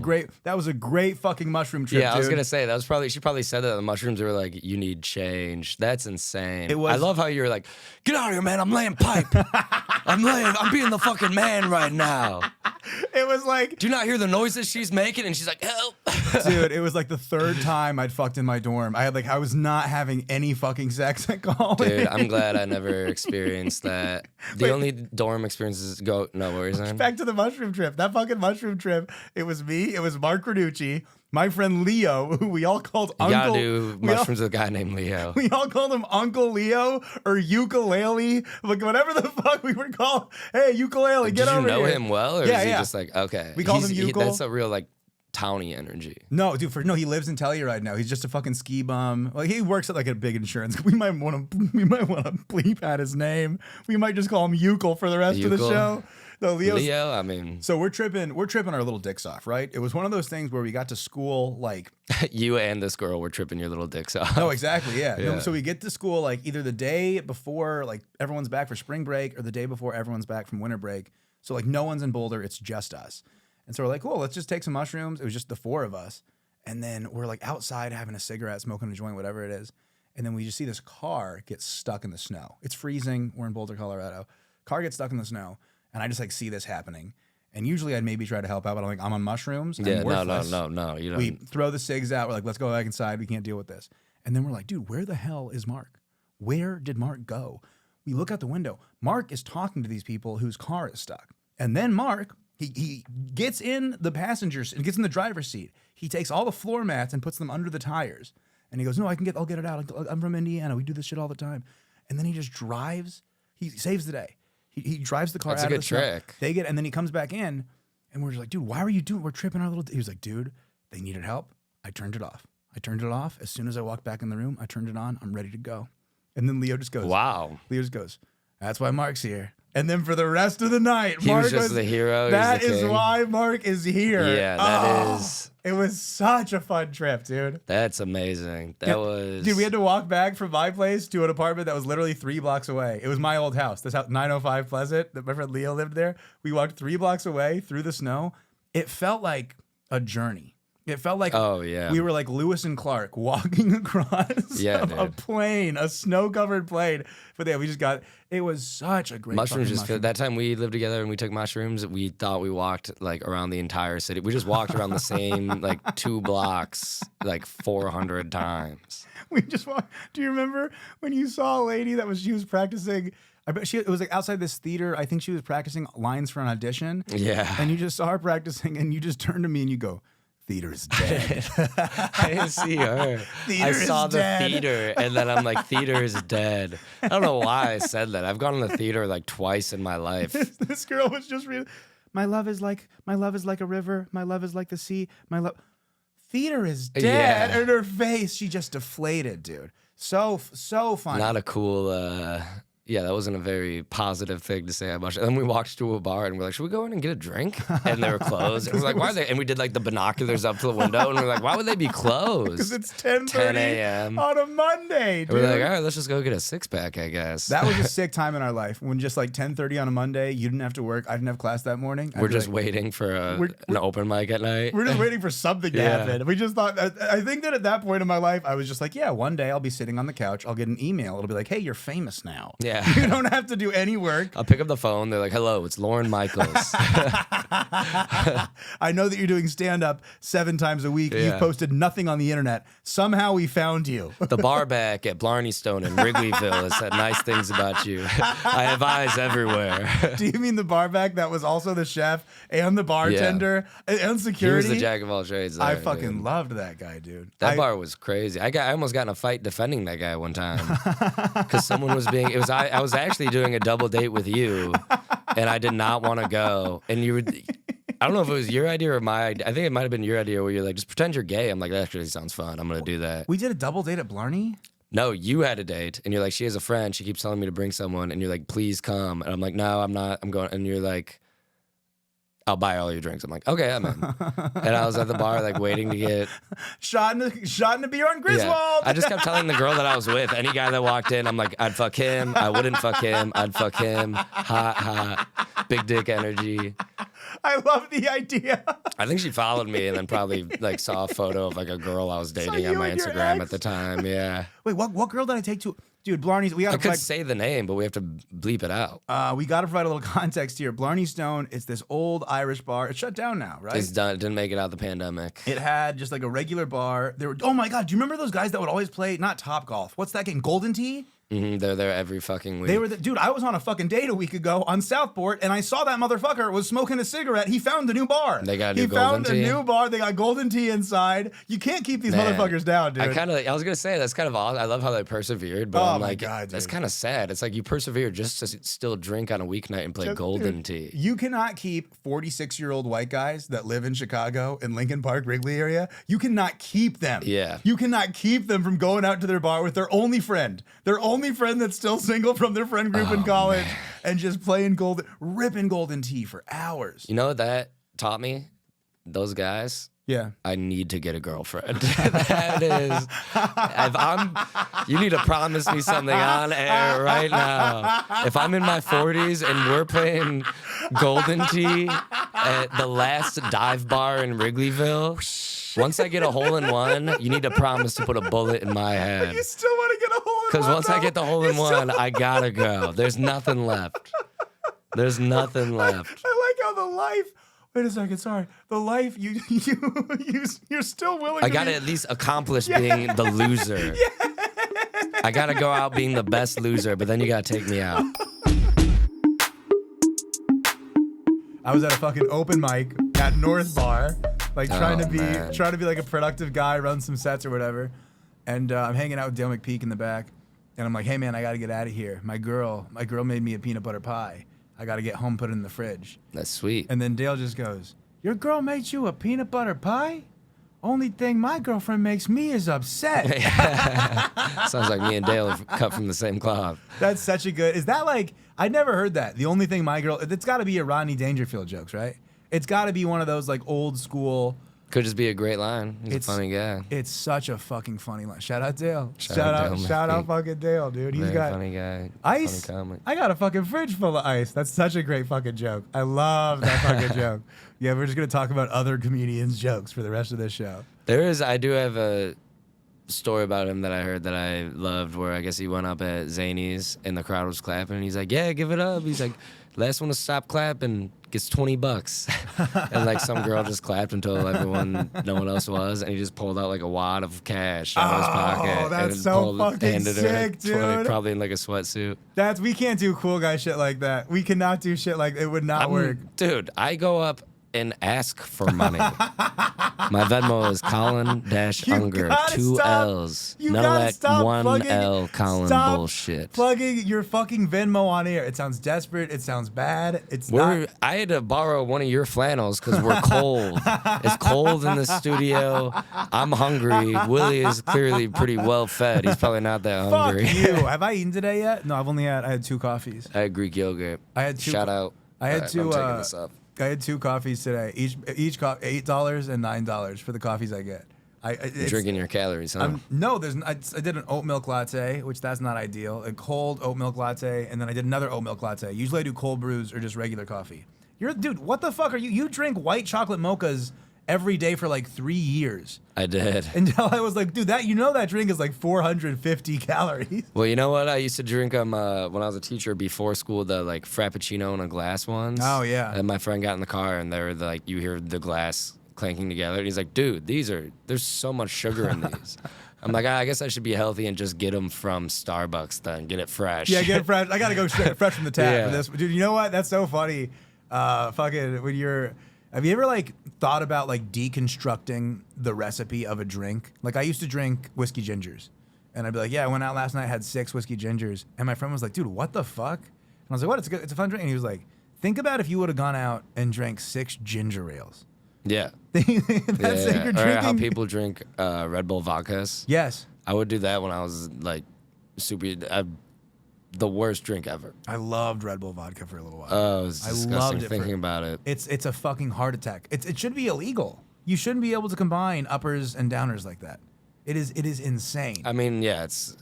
a great fucking mushroom trip. Yeah, I was dude. gonna say she probably said that the mushrooms were like, you need change. That's insane. It was- I love how you're like, get out of here, man. I'm laying pipe. I'm being the fucking man right now. It was like, Do you not hear the noises she's making? And she's like, help. dude, it was like the third time I'd fucked in my dorm. I was not having any fucking sex at college. Dude, I'm glad I never experienced that. The only dorm experiences what were you saying? Back to the mushroom trip. That fucking mushroom trip. It was me. It was Mark Ranucci, my friend Leo, who we all called You Uncle. gotta do mushrooms with a guy named Leo. We all called him Uncle Leo or ukulele, like whatever the fuck we were called. Hey, ukulele, get Did you over know here. him well, or Yeah, is he yeah. just like, okay? We called him Euclid. That's a real like towny energy. No, dude, he lives in Telluride now. He's just a fucking ski bum. Like he works at like a big insurance. We might want to bleep out his name. We might just call him Euclid for the rest of the Euclid. show. No, Leo, I mean, So we're tripping our little dicks off, right? It was one of those things where we got to school like you and this girl were tripping your little dicks off. No, exactly, yeah. Yeah. No, so we get to school like either the day before like everyone's back for spring break or the day before everyone's back from winter break. So like no one's in Boulder, it's just us. And so we're like, cool, let's just take some mushrooms. It was just the four of us. And then we're like outside having a cigarette, smoking a joint, whatever it is. And then we just see this car get stuck in the snow. It's freezing. We're in Boulder, Colorado. Car gets stuck in the snow. And I just like see this happening. And usually I'd maybe try to help out, but I'm on mushrooms. Yeah, I'm worthless. no. You don't. We throw the cigs out. We're like, let's go back inside. We can't deal with this. And then we're like, dude, where the hell is Mark? Where did Mark go? We look out the window. Mark is talking to these people whose car is stuck. And then Mark, he gets in the passengers and gets in the driver's seat. He takes all the floor mats and puts them under the tires. And he goes, no, I'll get it out. I'm from Indiana. We do this shit all the time. And then he just drives. He saves the day. He drives the car That's out a of the good snow. trick. And then he comes back in, and we're just like, dude, why were you doing? We're tripping our little. He was like, dude, they needed help. I turned it off. As soon as I walked back in the room, I turned it on. I'm ready to go. And then Leo just goes, Wow. Leo just goes, that's why Mark's here. And then for the rest of the night, He Mark was just the hero. That He's the is king. why Mark is here. Yeah, that is. It was such a fun trip, dude. That's amazing. That was. Dude, we had to walk back from my place to an apartment that was literally 3 blocks away. It was my old house. This house, 905 Pleasant, that my friend Leo lived there. We walked 3 blocks away through the snow. It felt like a journey. It felt like Oh, yeah. we were like Lewis and Clark walking across Yeah, a dude. plane, a snow-covered plane. But yeah, we just got, it was such a great Mushrooms fucking just mushroom. that time we lived together and we took mushrooms. We thought we walked like around the entire city. We just walked around the same like 2 blocks like 400 times. We just walked. Do you remember when you saw a lady she was practicing? I bet it was like outside this theater. I think she was practicing lines for an audition. Yeah. And you just saw her practicing, and you just turned to me and you go, "Theater is dead." I didn't see her. Theater I is saw the dead. theater and then I'm like, theater is dead. I don't know why I said that. I've gone to the theater like twice in my life. This girl was just reading. My love is like a river. My love is like the sea. My love. Theater is dead. Yeah. And her face, she just deflated, dude. So funny. Not a cool. Yeah, that wasn't a very positive thing to say about. And then we walked to a bar and we're like, should we go in and get a drink? And they were closed. And we're like, why are they? And we did like the binoculars up to the window and we're like, why would they be closed? Because it's 10 a.m. on a Monday, dude. And we're like, all right, let's just go get a 6-pack, I guess. That was a sick time in our life when just like 10:30 on a Monday, you didn't have to work. I didn't have class that morning. We're just waiting for an open mic at night. We're just waiting for something to happen. We just thought, I think that at that point in my life, I was just like, yeah, one day I'll be sitting on the couch. I'll get an email. It'll be like, hey, you're famous now. Yeah. You don't have to do any work. I'll pick up the phone. They're like, hello, it's Lauren Michaels. I know that you're doing stand-up 7 times a week. Yeah. You've posted nothing on the internet. Somehow we found you. The bar back at Blarney Stone in Wrigleyville has said nice things about you. I have eyes everywhere. Do you mean the barback that was also the chef and the bartender and security? He was the jack of all trades there, I fucking dude. loved that guy, dude. That bar was crazy. I almost got in a fight defending that guy one time because someone was being. It was I was actually doing a double date with you, and I did not want to go. And you were. I don't know if it was your idea or my idea. I think it might have been your idea where you're like, just pretend you're gay. I'm like, that actually sounds fun. I'm gonna do that. We did a double date at Blarney? No, you had a date, and you're like, she has a friend. She keeps telling me to bring someone, and you're like, please come. And I'm like, no, I'm not. I'm going. And you're like, I'll buy all your drinks. I'm like, okay, I'm in. And I was at the bar, like, waiting to get shot in a beer on Griswold. Yeah. I just kept telling the girl that I was with, any guy that walked in, I'm like, I'd fuck him. I wouldn't fuck him. I'd fuck him. Hot. Big dick energy. I love the idea. I think she followed me and then probably like saw a photo of like a girl I was dating on my Instagram at the time. Yeah. Wait, what girl did I take to? Dude, Blarney's. We got to. I could say the name, but we have to bleep it out. We got to provide a little context here. Blarney Stone. It's this old Irish bar. It's shut down now, right? It's done. It didn't make it out of the pandemic. It had just like a regular bar. There were. Oh my god! Do you remember those guys that would always play not Top Golf? What's that game? Golden Tee. Mm-hmm, they're there every fucking week. They were dude. I was on a fucking date a week ago on Southport, and I saw that motherfucker was smoking a cigarette. He found a new bar. They got a new Golden Tee. He found a new bar. They got Golden Tee inside. You can't keep these motherfuckers down, dude. I was gonna say that's kind of odd. I love how they persevered, but I'm like, God, that's kind of sad. It's like you persevere just to still drink on a weeknight and play Golden Tee. You cannot keep 46-year-old white guys that live in Chicago in Lincoln Park, Wrigley area. You cannot keep them. Yeah. You cannot keep them from going out to their bar with their only friend that's still single from their friend group in college, and just ripping Golden Tee for hours. You know what that taught me? Those guys. Yeah. I need to get a girlfriend. That is, you need to promise me something on air right now. If I'm in my 40s and we're playing Golden Tee at the last dive bar in Wrigleyville, once I get a hole in one, you need to promise to put a bullet in my head. You still want to get a hole in one? Because once I get the hole in one, I gotta go. There's nothing left. There's nothing left. I like how the life. Wait a second, sorry. The life you're still willing. I gotta at least accomplish being the loser. I gotta go out being the best loser, but then you gotta take me out. I was at a fucking open mic at North Bar, like trying to be like a productive guy, run some sets or whatever. And I'm hanging out with Dale McPeak in the back, and I'm like, hey man, I gotta get out of here. My girl made me a peanut butter pie. I gotta get home, put it in the fridge. That's sweet. And then Dale just goes, your girl made you a peanut butter pie? Only thing my girlfriend makes me is upset. Sounds like me and Dale are cut from the same cloth. That's such a good. Is that like, I never heard that. The only thing my girl, it's gotta be a Rodney Dangerfield jokes, right? It's gotta be one of those like old school. Could just be a great line. He's a funny guy. It's such a fucking funny line. Shout out Dale. Shout Dale, out fucking Dale, dude. He's got funny guy. Ice. Funny comic. I got a fucking fridge full of ice. That's such a great fucking joke. I love that fucking joke. Yeah, we're just gonna talk about other comedians' jokes for the rest of this show. I do have a story about him that I heard that I loved, where I guess he went up at Zany's and the crowd was clapping and he's like, yeah, give it up. He's like, last one to stop clapping gets $20. And like some girl just clapped until no one else was, and he just pulled out like a wad of cash out of his pocket. Oh, that's and so fucking handed her sick, 20, dude. probably in like a sweatsuit. We can't do cool guy shit like that. We cannot do shit like it would not work. Dude, I go up and ask for money. My Venmo is Colin-Unger, gotta 2 stop. L's. You None gotta of that stop 1 plugging- L Colin Stop bullshit. plugging your fucking Venmo on air. It sounds desperate. It sounds bad. It's not. I had to borrow one of your flannels because we're cold. It's cold in the studio. I'm hungry. Willie is clearly pretty well fed. He's probably not that Fuck hungry. you. Have I eaten today yet? No, I had 2 coffees. I had Greek yogurt. I had 2. Shout out. I had Alright, 2. I'm taking this up. I had 2 coffees today. Each $8 and $9 for the coffees I get. It's, Drinking your calories, huh? No, I did an oat milk latte, which that's not ideal. A cold oat milk latte, and then I did another oat milk latte. Usually I do cold brews or just regular coffee. Dude, what the fuck are you? You drink white chocolate mochas every day for like 3 years. I did. Until I was like, dude, that drink is like 450 calories. Well, you know what? I used to drink them when I was a teacher before school, the like Frappuccino in a glass ones. Oh, yeah. And my friend got in the car and they were like, you hear the glass clanking together. And he's like, dude, there's so much sugar in these. I'm like, I guess I should be healthy and just get them from Starbucks then, get it fresh. Yeah, get it fresh. I gotta go fresh from the tap Yeah. for this. Dude, you know what? That's so funny. Have you ever like thought about like deconstructing the recipe of a drink? Like I used to drink whiskey gingers, and I'd be like, yeah, I went out last night, had 6 whiskey gingers, and my friend was like, dude, what the fuck? And I was like, what? It's a fun drink. And he was like, think about if you would have gone out and drank 6 ginger ales. Yeah. That's Yeah. like you're Or drinking. how people drink Red Bull vodkas. Yes, I would do that when I was like the worst drink ever. I loved Red Bull vodka for a little while. Oh, it was I disgusting loved it thinking about it. It's a fucking heart attack. It should be illegal. You shouldn't be able to combine uppers and downers like that. It is insane. I mean, yeah, it's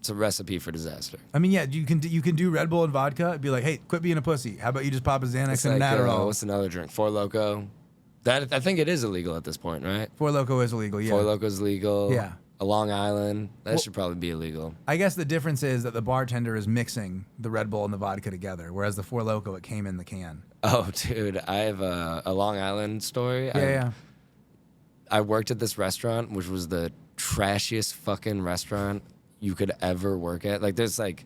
a recipe for disaster. I mean, yeah, you can do Red Bull and vodka. It'd be like, hey, quit being a pussy. How about you just pop a Xanax It's and like, an Adderall? what's another drink? Four Loko. That I think it is illegal at this point, right? Four Loko is illegal. Yeah. Four Loko's legal. Yeah. A Long Island. That should probably be illegal. I guess the difference is that the bartender is mixing the Red Bull and the vodka together, whereas the Four Loko, it came in the can. Oh, dude, I have a Long Island story. Yeah. I worked at this restaurant, which was the trashiest fucking restaurant you could ever work at. Like, there's like,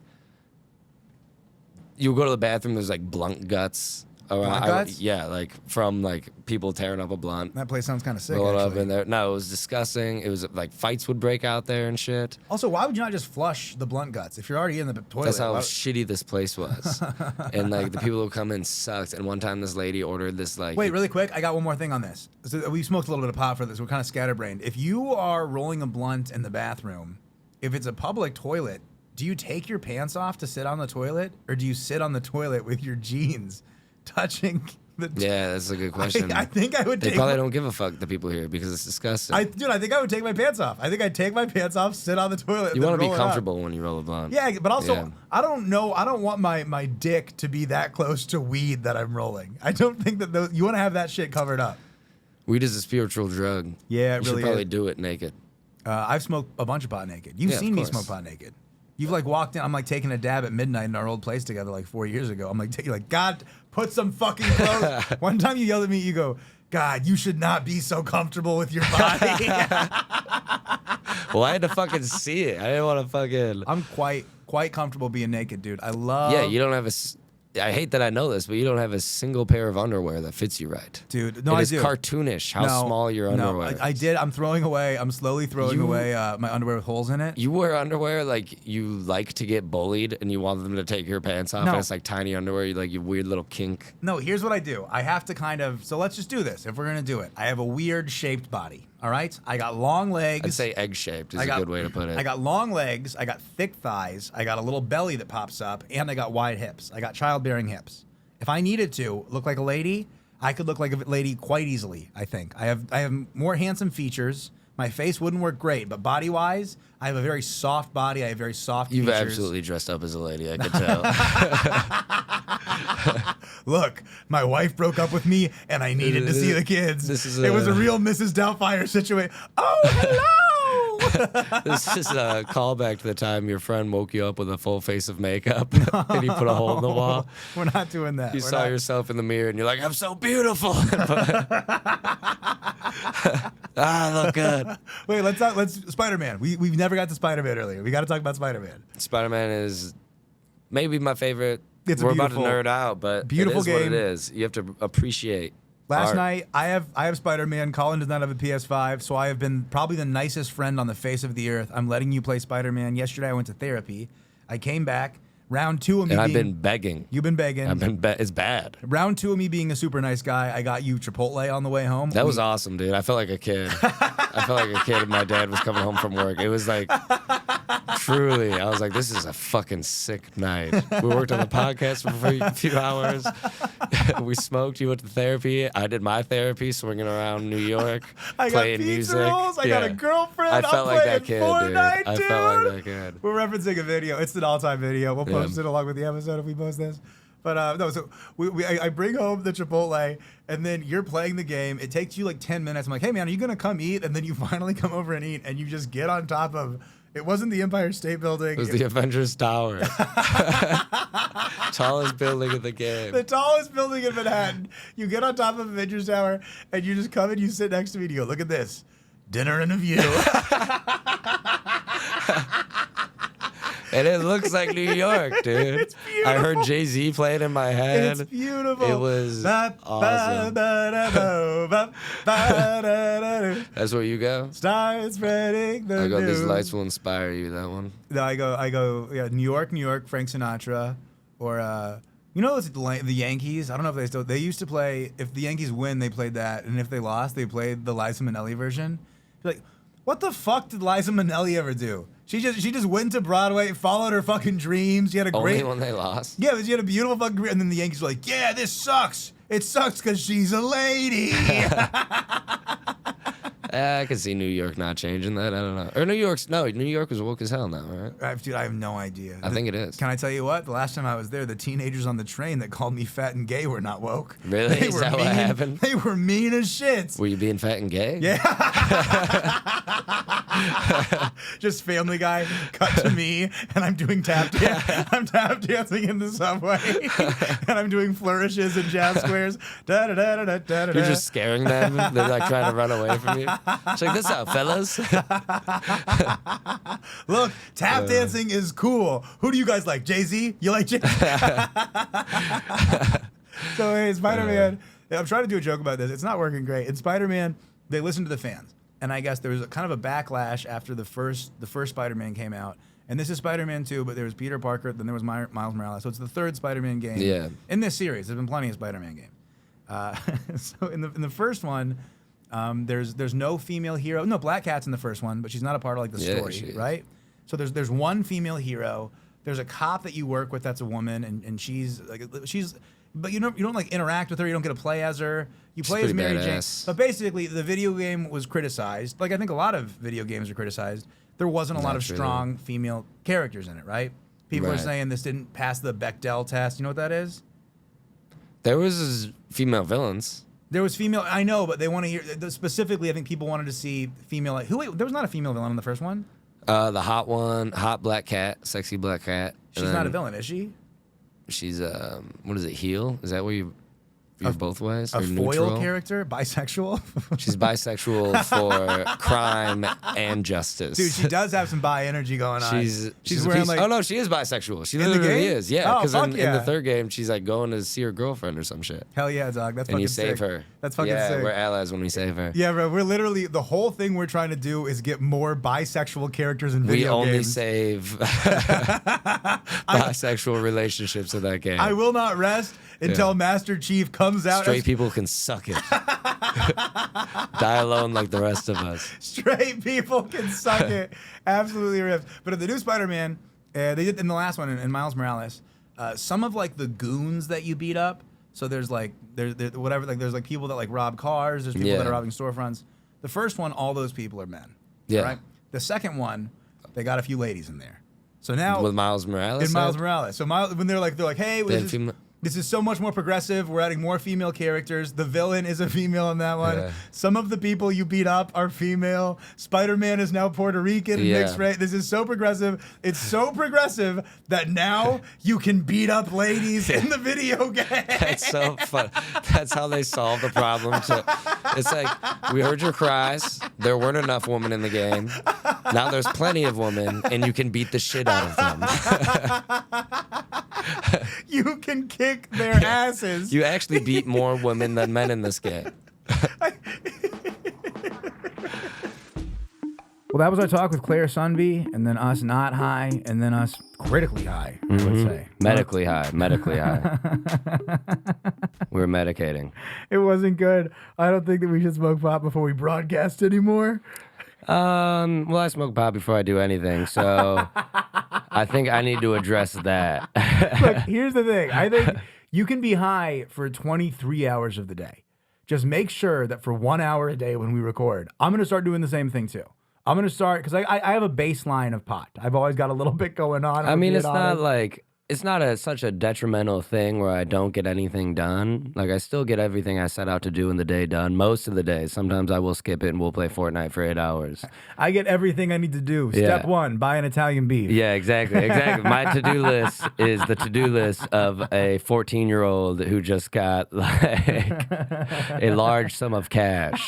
you go to the bathroom, there's like blunt guts. Blunt guts? Yeah, like from like people tearing up a blunt. That place sounds kind of sick, Roll it up actually. in there. No, it was disgusting. It was like fights would break out there and shit. Also, why would you not just flush the blunt guts if you're already in the toilet? That's how why- shitty this place was. And like the people who come in sucked. And one time this lady ordered this like. Wait, really quick. I got one more thing on this. So we smoked a little bit of pot for this. We're kind of scatterbrained. If you are rolling a blunt in the bathroom, if it's a public toilet, do you take your pants off to sit on the toilet, or do you sit on the toilet with your jeans touching the? Yeah, that's a good question. I think I would. They take probably my, don't give a fuck, the people here, because it's disgusting. I think I would take my pants off. I think I'd take my pants off, sit on the toilet. You want want to be comfortable when you roll a blunt. Yeah, but also Yeah. I don't know. I don't want my dick to be that close to weed that I'm rolling. I don't think that you want to have that shit covered up. Weed is a spiritual drug. Yeah, it you really should probably is. do it naked. I've smoked a bunch of pot naked. You've Yeah, of seen me course. smoke pot naked. You've like walked in. I'm like taking a dab at midnight in our old place together like 4 years ago. I'm like, you're like, God, put some fucking clothes. One time you yelled at me, you go, God, you should not be so comfortable with your body. Well, I had to fucking see it. I didn't want to fucking. I'm quite comfortable being naked, dude. I love. Yeah, you don't have I hate that I know this, but you don't have a single pair of underwear that fits you right. Dude, no, It I is do. cartoonish how small your underwear is. I did. I'm throwing away. I'm slowly throwing away my underwear with holes in it. You wear underwear like you like to get bullied and you want them to take your pants off No. and it's like tiny underwear, you like your weird little kink. No, here's what I do. I have to kind of. So let's just do this. If we're gonna do it, I have a weird shaped body. All right. I got long legs. I'd say egg shaped is a good way to put it. I got long legs. I got thick thighs. I got a little belly that pops up, and I got wide hips. I got childbearing hips. If I needed to look like a lady, I could look like a lady quite easily. I think I have more handsome features. My face wouldn't work great, but body wise, I have a very soft body. I have very soft You've features. absolutely dressed up as a lady, I could tell. Look, my wife broke up with me, and I needed to see the kids. It was a real Mrs. Doubtfire situation. Oh, hello. This is a callback to the time your friend woke you up with a full face of makeup and you put a hole in the wall. We're not doing that. You We're saw not. yourself in the mirror and you're like, I'm so beautiful. I look good. Wait, let's Spider-Man. We've never got to Spider-Man earlier. We got to talk about Spider-Man. Spider-Man is maybe my favorite It's We're a about to beautiful, nerd out, but beautiful it is what game. it is. You have to appreciate. Last art. night, I have Spider-Man. Colin does not have a PS5, so I have been probably the nicest friend on the face of the earth. I'm letting you play Spider-Man. Yesterday, I went to therapy. I came back. Round 2 of me And I've being... been begging. You've been begging. It's bad. Round 2 of me being a super nice guy, I got you Chipotle on the way home. That was awesome, dude. I felt like a kid. I felt like a kid and my dad was coming home from work. It was like, truly, I was like, this is a fucking sick night. We worked on the podcast for a few hours. We smoked. You went to therapy. I did my therapy, swinging around New York, I playing got pizza music. rolls. I got a girlfriend. I felt I'm like playing that kid, Fortnite, dude. dude. I felt like that kid. We're referencing a video. It's an all-time video. We'll post it along with the episode if we post this. But no, so I bring home the Chipotle, and then you're playing the game. It takes you like 10 minutes. I'm like, hey, man, are you going to come eat? And then you finally come over and eat, and you just get on top of, it wasn't the Empire State Building. It was the Avengers Tower. Tallest building in the game. The tallest building in Manhattan. You get on top of Avengers Tower, and you just come and you sit next to me, and you go, look at this. Dinner and a view. And it looks like New York, dude. It's beautiful. I heard Jay-Z playing in my head. It's beautiful. It was awesome. That's where you go? Start spreading the I go, these news. lights will inspire you, that one. No, I go, yeah, New York, Frank Sinatra, or you know the Yankees. I don't know if they still. They used to play. If the Yankees win, they played that, and if they lost, they played the Liza Minnelli version. You're like, what the fuck did Liza Minnelli ever do? She just went to Broadway, followed her fucking dreams. She had a great. Only when they lost? Yeah, but she had a beautiful fucking career, and then the Yankees were like, yeah, this sucks. It sucks because she's a lady. I can see New York not changing that. I don't know. Or New York was woke as hell now, right? Dude, I have no idea. I think it is. Can I tell you what? The last time I was there, the teenagers on the train that called me fat and gay were not woke. Really? They Is were that what mean. happened? They were mean as shit. Were you being fat and gay? Yeah. Just Family Guy cut to me, and I'm doing tap dance. I'm tap dancing in the subway, and I'm doing flourishes and jazz squares. Da da da da da da. You're just scaring them. They're like trying to run away from you. Check this out, fellas. Look, tap dancing is cool. Who do you guys like? Jay-Z? You like Jay-Z? So, hey, Spider-Man. I'm trying to do a joke about this. It's not working great. In Spider-Man, they listen to the fans. And I guess there was kind of a backlash after the first Spider-Man came out. And this is Spider-Man 2, but there was Peter Parker, then there was Miles Morales. So it's the third Spider-Man game in this series. There's been plenty of Spider-Man games. So in the first one, there's no female hero. No, Black Cat's in the first one, but she's not a part of like the story, right? So there's one female hero. There's a cop that you work with that's a woman, and she's but you don't like interact with her. You don't get to play as her. You play as Mary Jane. But basically, the video game was criticized. Like I think a lot of video games are criticized. There wasn't a lot of strong female characters in it, right? People are saying this didn't pass the Bechdel test. You know what that is? There was female villains. There was female. I know, but they want to hear specifically. I think people wanted to see female. Like, there was not a female villain in the first one. The hot one, hot black cat, sexy black cat. She's not a villain, is she? She's what is it? Heel? Is that where you're both ways? A or foil neutral? character, bisexual. She's bisexual for crime and justice. Dude, she does have some bi energy going on. She's wearing like. Oh no, she is bisexual. She in the literally game? is. Yeah, Oh, because fuck in the third game, she's like going to see her girlfriend or some shit. Hell yeah, dog. That's And fucking you sick. save her. That's fucking yeah, sick. we're allies when we save her. Yeah, bro. We're literally the whole thing we're trying to do is get more bisexual characters in video games. We only save bisexual relationships in that game. I will not rest until Master Chief comes out. Straight people can suck it. Die alone like the rest of us. Straight people can suck it. Absolutely ripped. But in the new Spider-Man, they did in the last one in Miles Morales, some of like the goons that you beat up. So there's like there's whatever, like there's like people that like rob cars. There's people that are robbing storefronts. The first one, all those people are men. Yeah. Right. The second one, they got a few ladies in there. So now with Miles Morales. In Miles Morales. So when they're like, hey, this is so much more progressive. We're adding more female characters. The villain is a female in that one. Yeah. Some of the people you beat up are female. Spider-Man is now Puerto Rican, mixed race. This is so progressive. It's so progressive that now you can beat up ladies in the video game. That's so fun. That's how they solve the problem. It's like, we heard your cries. There weren't enough women in the game. Now there's plenty of women, and you can beat the shit out of them. You can kick their asses. You actually beat more women than men in this game. Well, that was our talk with Claire Sundbye, and then us not high, and then us critically high, I would say. Medically high. We were medicating. It wasn't good. I don't think that we should smoke pot before we broadcast anymore. Well, I smoke pot before I do anything, so I think I need to address that. Look, here's the thing. I think you can be high for 23 hours of the day. Just make sure that for 1 hour a day when we record, I'm going to start doing the same thing too. I'm going to start, because I have a baseline of pot. I've always got a little bit going on. I mean, it's not like, it's not such a detrimental thing where I don't get anything done. Like, I still get everything I set out to do in the day done most of the day. Sometimes I will skip it and we'll play Fortnite for 8 hours. I get everything I need to do. Step 1, buy an Italian beef. Yeah, exactly. My to-do list is the to-do list of a 14-year-old who just got like a large sum of cash.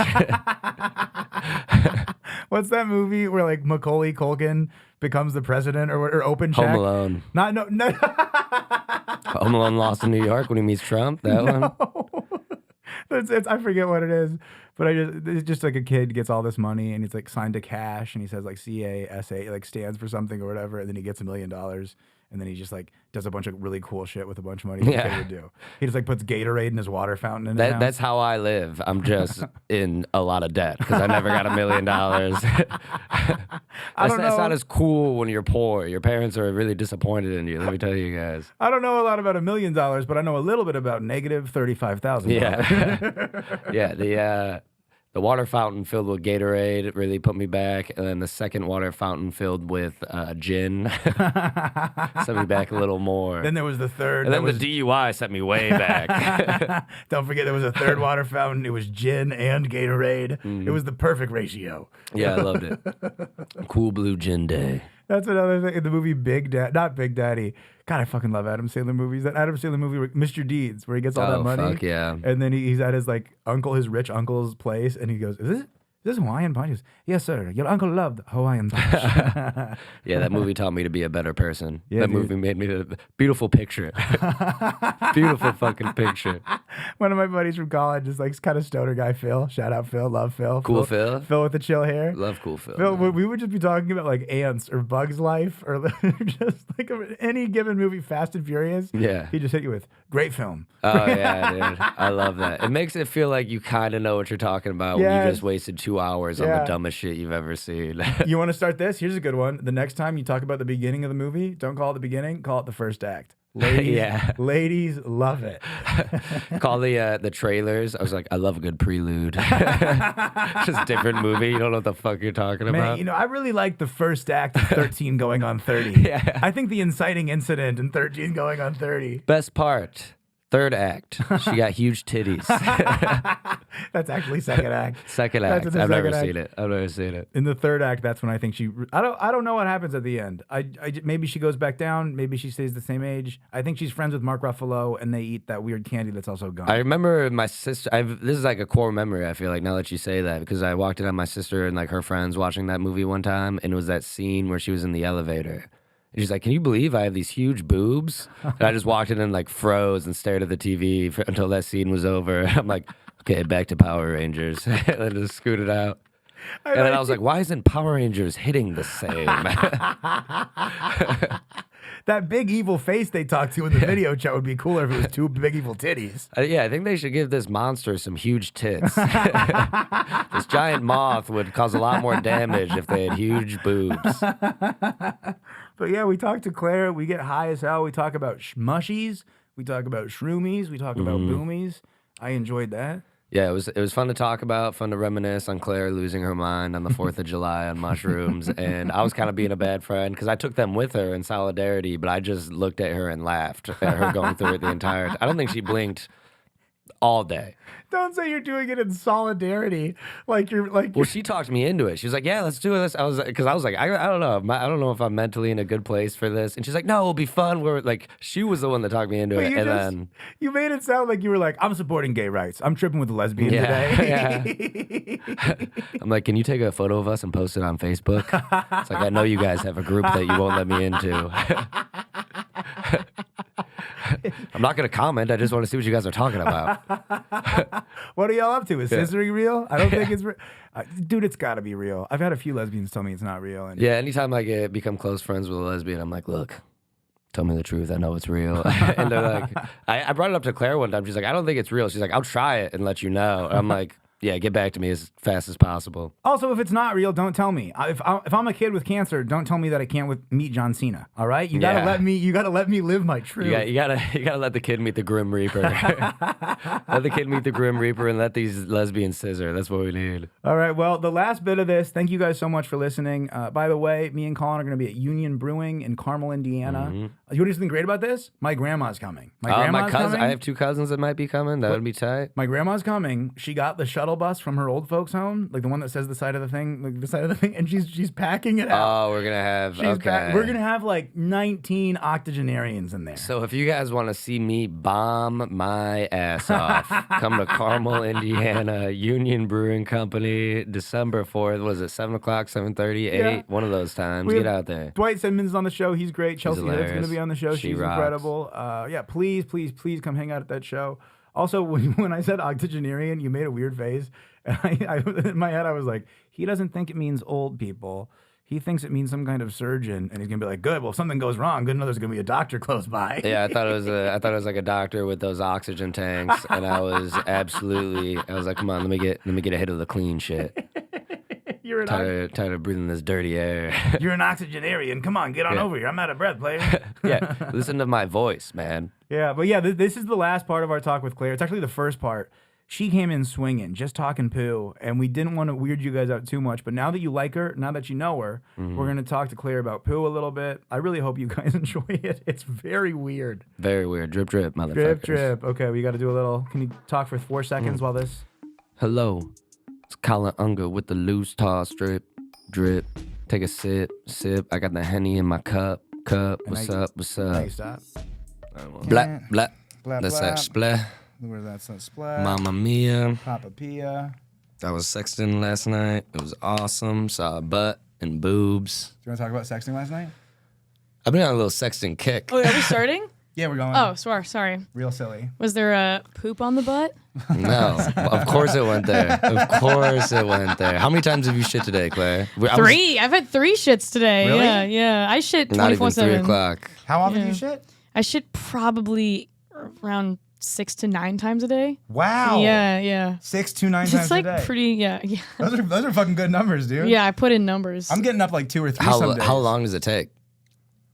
What's that movie where like Macaulay Culkin becomes the president or open check? Home Alone. No. Home Alone Lost in New York when he meets Trump. That one. I forget what it is, but it's just like a kid gets all this money and it's like signed to cash and he says like CASA like stands for something or whatever, and then he gets $1 million. And then he just like does a bunch of really cool shit with a bunch of money. He would do. He just like puts Gatorade in his water fountain. In his house. That's how I live. I'm just in a lot of debt because I never got $1 million. That's not as cool when you're poor. Your parents are really disappointed in you. Let me tell you guys. I don't know a lot about $1 million, but I know a little bit about negative $35,000. Yeah. The water fountain filled with Gatorade really put me back, and then the second water fountain filled with gin set me back a little more. Then there was the third. And then the DUI set me way back. Don't forget there was a third water fountain. It was gin and Gatorade. It was the perfect ratio. Yeah, I loved it. Cool Blue Gin Day. That's another thing in the movie not Big Daddy. God, I fucking love Adam Sandler movies. That Adam Sandler movie, Mr. Deeds, where he gets all that money. Fuck yeah. And then he's at his his rich uncle's place, and he goes, Is this Hawaiian punch? He goes, yes, sir. Your uncle loved Hawaiian punch. Yeah, that movie taught me to be a better person. Yeah, that movie made me a beautiful picture. Beautiful fucking picture. One of my buddies from college is like kind of stoner guy, Phil. Shout out Phil. Love Phil. Cool Phil. Phil with the chill hair. Love Cool Phil. Phil, we would just be talking about like ants or Bugs Life or just like any given movie, Fast and Furious. Yeah. He just hit you with great film. Oh yeah, dude. I love that. It makes it feel like you kind of know what you're talking about when you just wasted 2 hours on the dumbest shit you've ever seen. You want to start this? Here's a good one. The next time you talk about the beginning of the movie, don't call it the beginning, call it the first act. Ladies love it. Call the trailers. I was like, I love a good prelude. Just different movie. You don't know what the fuck you're talking about. Man, I really like the first act of 13 going on 30. Yeah. I think the inciting incident in 13 going on 30. Best part. Third act. She got huge titties. That's actually second act. Second act. I've never seen it. I've never seen it. In the third act, that's when I think I don't know what happens at the end. Maybe she goes back down. Maybe she stays the same age. I think she's friends with Mark Ruffalo, and they eat that weird candy that's also gone. I remember my sister. This is like a core memory. I feel like now that you say that, because I walked in on my sister and like her friends watching that movie one time, and it was that scene where she was in the elevator. And she's like, can you believe I have these huge boobs? And I just walked in and like froze and stared at the TV until that scene was over. I'm like, okay, back to Power Rangers. And then just scooted out. And then I was like, why isn't Power Rangers hitting the same? That big evil face they talked to in the video chat would be cooler if it was two big evil titties. Yeah, I think they should give this monster some huge tits. This giant moth would cause a lot more damage if they had huge boobs. But yeah, we talk to Claire. We get high as hell. We talk about mushies. We talk about shroomies. We talk about boomies. I enjoyed that. Yeah, it was fun to talk about, fun to reminisce on Claire losing her mind on the 4th of July on mushrooms. And I was kind of being a bad friend because I took them with her in solidarity, but I just looked at her and laughed at her going through it the entire time. I don't think she blinked all day. Don't say you're doing it in solidarity. Well, she talked me into it. She was like, "Yeah, let's do this." I was like, I don't know. I don't know if I'm mentally in a good place for this. And she's like, "No, it'll be fun." We're like, she was the one that talked me into it. Then you made it sound like you were like, "I'm supporting gay rights. I'm tripping with a lesbian today." Yeah. I'm like, "Can you take a photo of us and post it on Facebook?" It's like, I know you guys have a group that you won't let me into. I'm not gonna comment. I just want to see what you guys are talking about. What are y'all up to? Is scissoring real? I don't think it's real. Dude, it's got to be real. I've had a few lesbians tell me it's not real. And Yeah, anytime I become close friends with a lesbian, I'm like, look, tell me the truth. I know it's real. And they're like, I brought it up to Claire one time. She's like, I don't think it's real. She's like, I'll try it and let you know. And I'm like, yeah, get back to me as fast as possible. Also, if it's not real, don't tell me. If I'm a kid with cancer, don't tell me that I can't meet John Cena. All right, you gotta let me live my truth. Yeah, you gotta let the kid meet the Grim Reaper. Let the kid meet the Grim Reaper and let these lesbians scissor. That's what we need. All right. Well, the last bit of this. Thank you guys so much for listening. By the way, me and Colin are gonna be at Union Brewing in Carmel, Indiana. You want to do something great about this? My grandma's coming. My cousin. I have 2 cousins that might be coming. That would be tight. My grandma's coming. She got the shuttle bus from her old folks' home, like the one that says the side of the thing, and she's packing it out. Oh, we're gonna have we're gonna have like 19 octogenarians in there. So if you guys want to see me bomb my ass off, come to Carmel, Indiana, Union Brewing Company, December 4th. Was it 7 o'clock, 7:30, 8? Yeah. One of those times. Get out there. Dwight Simmons is on the show. He's great. Chelsea Hood's going to be on the show. She's rocks. incredible. Yeah, please come hang out at that show. Also, when I said octogenarian, you made a weird face. And I in my head, I was like, he doesn't think it means old people. He thinks it means some kind of surgeon, and he's gonna be like, "Good. Well, if something goes wrong, good to know there's gonna be a doctor close by." Yeah, I thought it was like a doctor with those oxygen tanks, and I was like, come on, let me get a hit of the clean shit. You're tired of breathing this dirty air. You're an octogenarian. Come on, get on over here. I'm out of breath, player. Yeah, listen to my voice, man. Yeah, but yeah, this is the last part of our talk with Claire. It's actually the first part. She came in swinging, just talking poo, and we didn't want to weird you guys out too much. But now that you like her, now that you know her, we're going to talk to Claire about poo a little bit. I really hope you guys enjoy it. It's very weird. Very weird. Drip, drip, motherfuckers. Drip, drip. Okay, we got to do a little. Can you talk for 4 seconds while this? Hello, it's Colin Unger with the loose toss. Drip, drip. Take a sip. I got the Henny in my cup. What's up? Hey, stop. Blah, blah. Blah, That's blah. that splat. Where that's that splat. Mamma mia. Papa Pia. I was sexting last night. It was awesome. Saw a butt and boobs. Do you want to talk about sexting last night? I've been on a little sexting kick. Oh, are we starting? Yeah, we're going. Oh, sorry. Real silly. Was there a poop on the butt? No, of course it went there. Of course it went there. How many times have you shit today, Claire? 3. I've had 3 shits today. Really? Yeah. I shit 24/7. Not even 3 o'clock. How often do you shit? I shit probably around 6 to 9 times a day. Wow. Yeah. 6 to 9 times It's like a day. pretty, yeah. Those are fucking good numbers, dude. Yeah, I put in numbers. I'm getting up like 2 or 3 some days. How long does it take?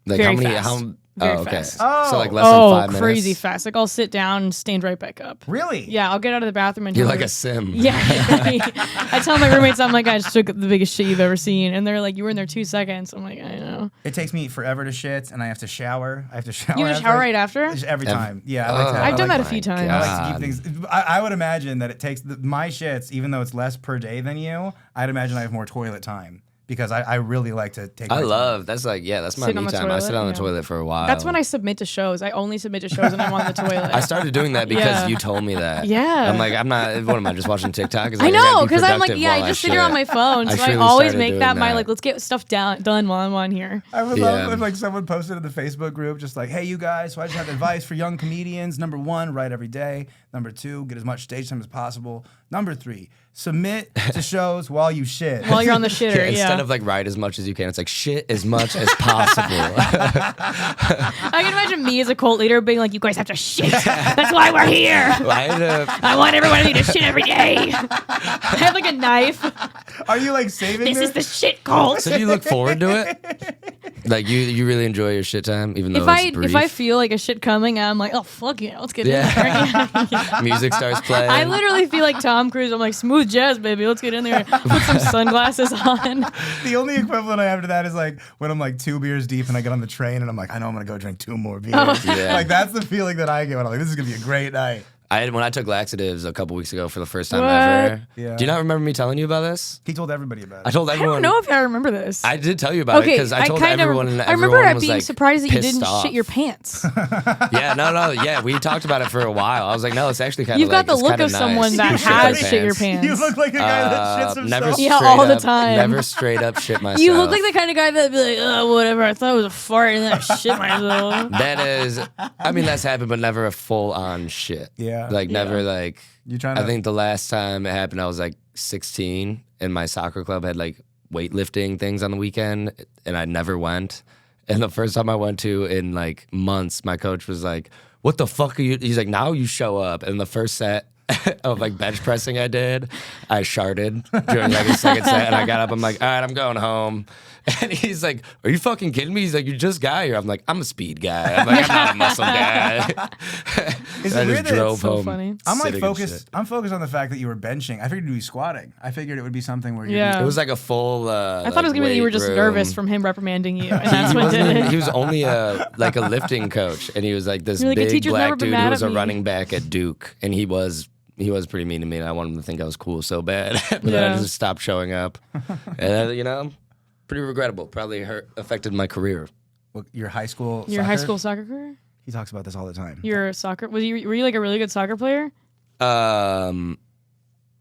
Like Very how many? fast. How? Very oh, okay. fast. So like less than 5 minutes. Crazy fast. Like I'll sit down and stand right back up. Really? Yeah, I'll get out of the bathroom and You're tell like her- a sim. Yeah. I tell my roommates, I'm like, I just took the biggest shit you've ever seen. And they're like, you were in there 2 seconds. I'm like, I know. It takes me forever to shit, and I have to shower. You have to shower right after? Every time. Yeah, I've done that a to. few times. I like to keep things. I would imagine that it takes my shits, even though it's less per day than you. I'd imagine I have more toilet time because I really like to take. That's my Sit on me the time. I sit toilet, on the yeah. toilet for a while. That's when I submit to shows. I only submit to shows when I'm on the toilet. I started doing that because Yeah. you told me that. Yeah. I'm like, I'm not. What am I just watching TikTok? I know, because I'm like, yeah, I just sit here on my phone. So I surely always started make doing that my, that. like, let's get stuff done while I'm on here. I would Yeah. love if like someone posted in the Facebook group just like, hey, you guys, so I just have advice for young comedians. Number 1, write every day. Number 2, get as much stage time as possible. Number 3, submit to shows while you shit. While you're on the shitter, yeah. Instead of like write as much as you can, it's like shit as much as possible. I can imagine me as a cult leader being like, you guys have to shit. That's why we're here. I want everybody to shit every day. I have like a knife. Are you like saving This is the shit cult. So do you look forward to it? Like you really enjoy your shit time, even though it's brief? If I feel like a shit coming, I'm like, oh fuck yeah, let's get in there. Yeah. Music starts playing. I literally feel like Tom Cruise. I'm like, smooth jazz, baby. Let's get in there. Put some sunglasses on. The only equivalent I have to that is like when I'm like 2 beers deep and I get on the train and I'm like, I know I'm gonna go drink 2 more beers. Oh. Yeah. Like that's the feeling that I get when I'm like, this is gonna be a great night. When I took laxatives a couple weeks ago for the first time What? ever. Yeah. Do you not remember me telling you about this? He told everybody about it. I told I everyone. don't know if I remember this. I did tell you about it because I told kinda- everyone. And I remember everyone it was, being like, surprised that you pissed didn't off. shit your pants. Yeah, we talked about it for a while. I was like, no, it's actually kind of. You've got the it's look kinda of someone nice. that You has shit your pants. pants. You look like a guy that shits himself. Never Yeah, straight all the up- time. Never straight up shit myself. You look like the kind of guy that'd be like, oh, whatever. I thought it was a fart and then I shit myself. That is, I mean, that's happened, but never a full on shit. Yeah. Like, never, like, You trying to? I think the last time it happened, I was like 16, and my soccer club had like weightlifting things on the weekend, and I never went. And the first time I went to in like months, my coach was like, what the fuck are you? He's like, now you show up. And the first set of like bench pressing I did, I sharted during like a second set, and I got up. I'm like, all right, I'm going home. And he's like, are you fucking kidding me? He's like, you just got here. I'm like, I'm a speed guy. I'm like, I'm not a muscle guy. Is I it just weird that drove it's so home. funny? I'm like sitting and focused. shit. I'm focused on the fact that you were benching. I figured you'd be squatting. I figured it would be something where you. Yeah. It was like a full. I thought it was gonna be that you were just nervous from him reprimanding you, and that's what did it. He was only a lifting coach, and he was like this You're like, "A big teacher's never black been dude mad who was at a me." running back at Duke, and he was pretty mean to me, and I wanted him to think I was cool so bad, but then I Yeah. just stopped showing up, and pretty regrettable. Probably affected my career. Look, your high school. Your high soccer? school soccer career? He talks about this all the time. Your soccer? Were you like a really good soccer player?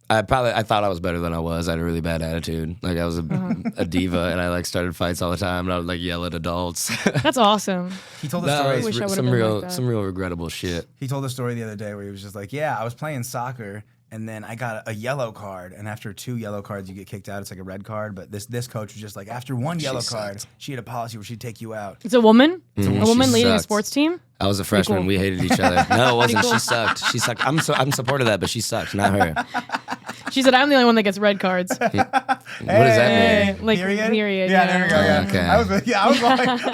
I thought I was better than I was. I had a really bad attitude. Like I was a diva, and I like started fights all the time, and I would like yell at adults. That's awesome. He told the No, story. it's wish I would've some been real like that. some real regrettable shit. He told a story the other day where he was just like, "Yeah, I was playing soccer, and then I got a yellow card, and after 2 yellow cards, you get kicked out. It's like a red card, but this coach was just like, after 1 yellow card, sucked. she had a policy where she'd take you out. It's a woman? A She woman leading a sucked. sports team? I was a freshman. cool. We hated each other. No, it wasn't. cool. She sucked. She sucked. I'm supportive of that, but she sucked, not her. She said, I'm the only one that gets red cards. What does that mean? Like, Yeah, period, yeah. there we go. Yeah. Okay.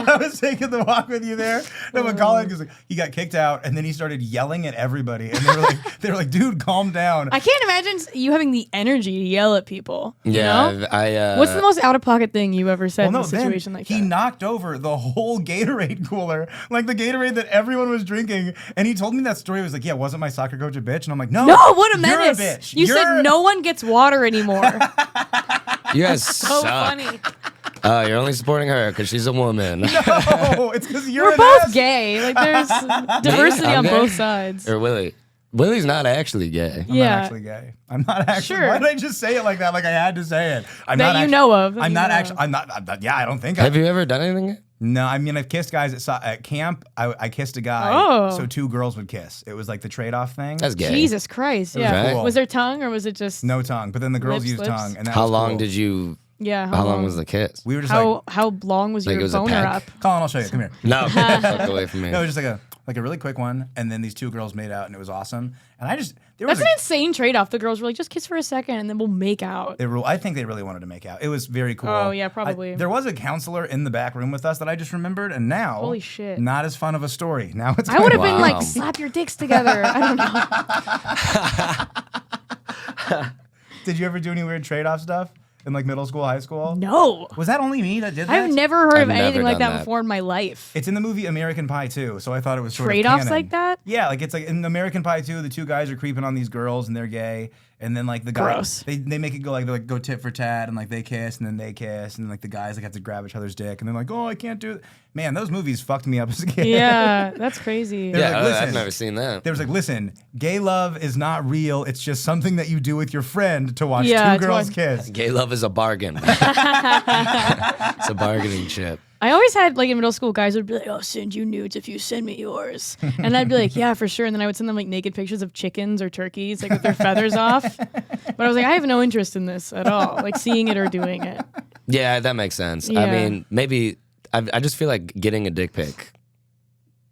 I was taking the walk with you there. No, but Colin, because he got kicked out, and then he started yelling at everybody, and they were like, "Dude, calm down." I can't imagine you having the energy to yell at people. You know? Yeah, I. What's the most out of pocket thing you've ever said in a then situation like he that? knocked over the whole Gatorade cooler, like the Gatorade that everyone was drinking. And he told me that story. He was like, "Yeah, wasn't my soccer coach a bitch?" And I'm like, "No, No, what a menace! You're a bitch. You said no one gets water anymore. You guys So suck. funny. You're only supporting her because she's a woman. No, it's because you're We're an both ass. gay. Like there's diversity I'm on gay. both sides. Or Willie. Willie's not actually gay. I'm Yeah. not actually gay. I'm not actually. Sure. Why did I just say it like that? Like I had to say it. I'm That not you actu- know of. I'm not actually. I'm not. Yeah, I don't think. Have you ever done anything? No, I mean I've kissed guys at camp. I kissed a guy, Oh. so 2 girls would kiss. It was like the trade-off thing. That's gay. Jesus Christ. Yeah. Right. Cool. Was there tongue or was it just No tongue, but then the girls Lips, used lips? tongue. And that How was long cool. did you? Yeah. How long was the kiss? We were just like, How long was Like it your was a boner peck? up? Colin, I'll show you. Come here. No, get the fuck away from me. No, it was just like a really quick one, and then these 2 girls made out, and it was awesome. And there was That's an insane trade-off. The girls were like, just kiss for a second and then we'll make out. I think they really wanted to make out. It was very cool. Oh, yeah, probably. There was a counselor in the back room with us that I just remembered, and now, Holy shit. not as fun of a story. Now it's. I would have Wow. been like, slap your dicks together. I don't know. Did you ever do any weird trade-off stuff in like middle school, high school? No. Was that only me that did that? I've never heard I've of never anything like done that that. before in my life. It's in the movie American Pie 2, so I thought it was sort Trade-offs of canon. like that? Yeah, like it's like in American Pie 2, the 2 guys are creeping on these girls and they're gay, and then like the guys Gross. they make it go like they like go tit for tat, and like they kiss and then they kiss, and then like the guys like have to grab each other's dick, and they're like, oh, I can't do it. Man, those movies fucked me up as a kid. Yeah, that's crazy. They're Yeah, like, listen. I've never seen that. There was like, listen, gay love is not real. It's just something that you do with your friend to watch Yeah, 2 to girls watch- kiss. Gay love is a bargain. It's a bargaining chip. I always had, like, in middle school, guys would be like, I'll send you nudes if you send me yours. And I'd be like, yeah, for sure. And then I would send them, like, naked pictures of chickens or turkeys, like, with their feathers off. But I was like, I have no interest in this at all, like, seeing it or doing it. Yeah, that makes sense. I Yeah. mean, maybe I just feel like getting a dick pic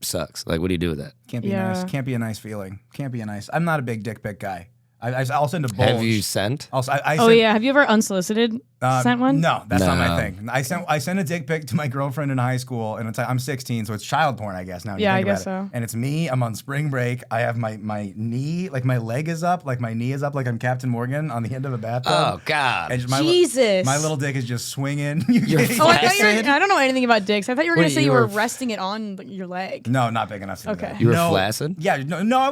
sucks. Like, what do you do with that? Can't be Yeah. nice. Can't be a nice feeling. Can't be a nice. I'm not a big dick pic guy. I'll send a bulge. Have you sent? I Oh, send- yeah. Have you ever unsolicited Sent one? No, that's not No. my thing. I sent a dick pic to my girlfriend in high school, and I'm 16, so it's child porn, I guess. Now, when you Yeah, think I guess about it. so. And it's me. I'm on spring break. I have my knee, like my leg is up, like my knee is up, like I'm Captain Morgan on the end of a bathtub. Oh God. And Jesus. my little dick is just swinging. You're Oh, I thought you were, Flaccid? I don't know anything about dicks. I thought you were going What, to say you you were were- resting it on your leg. No, not big enough to do Okay. that. You were No. flaccid? Yeah, no, I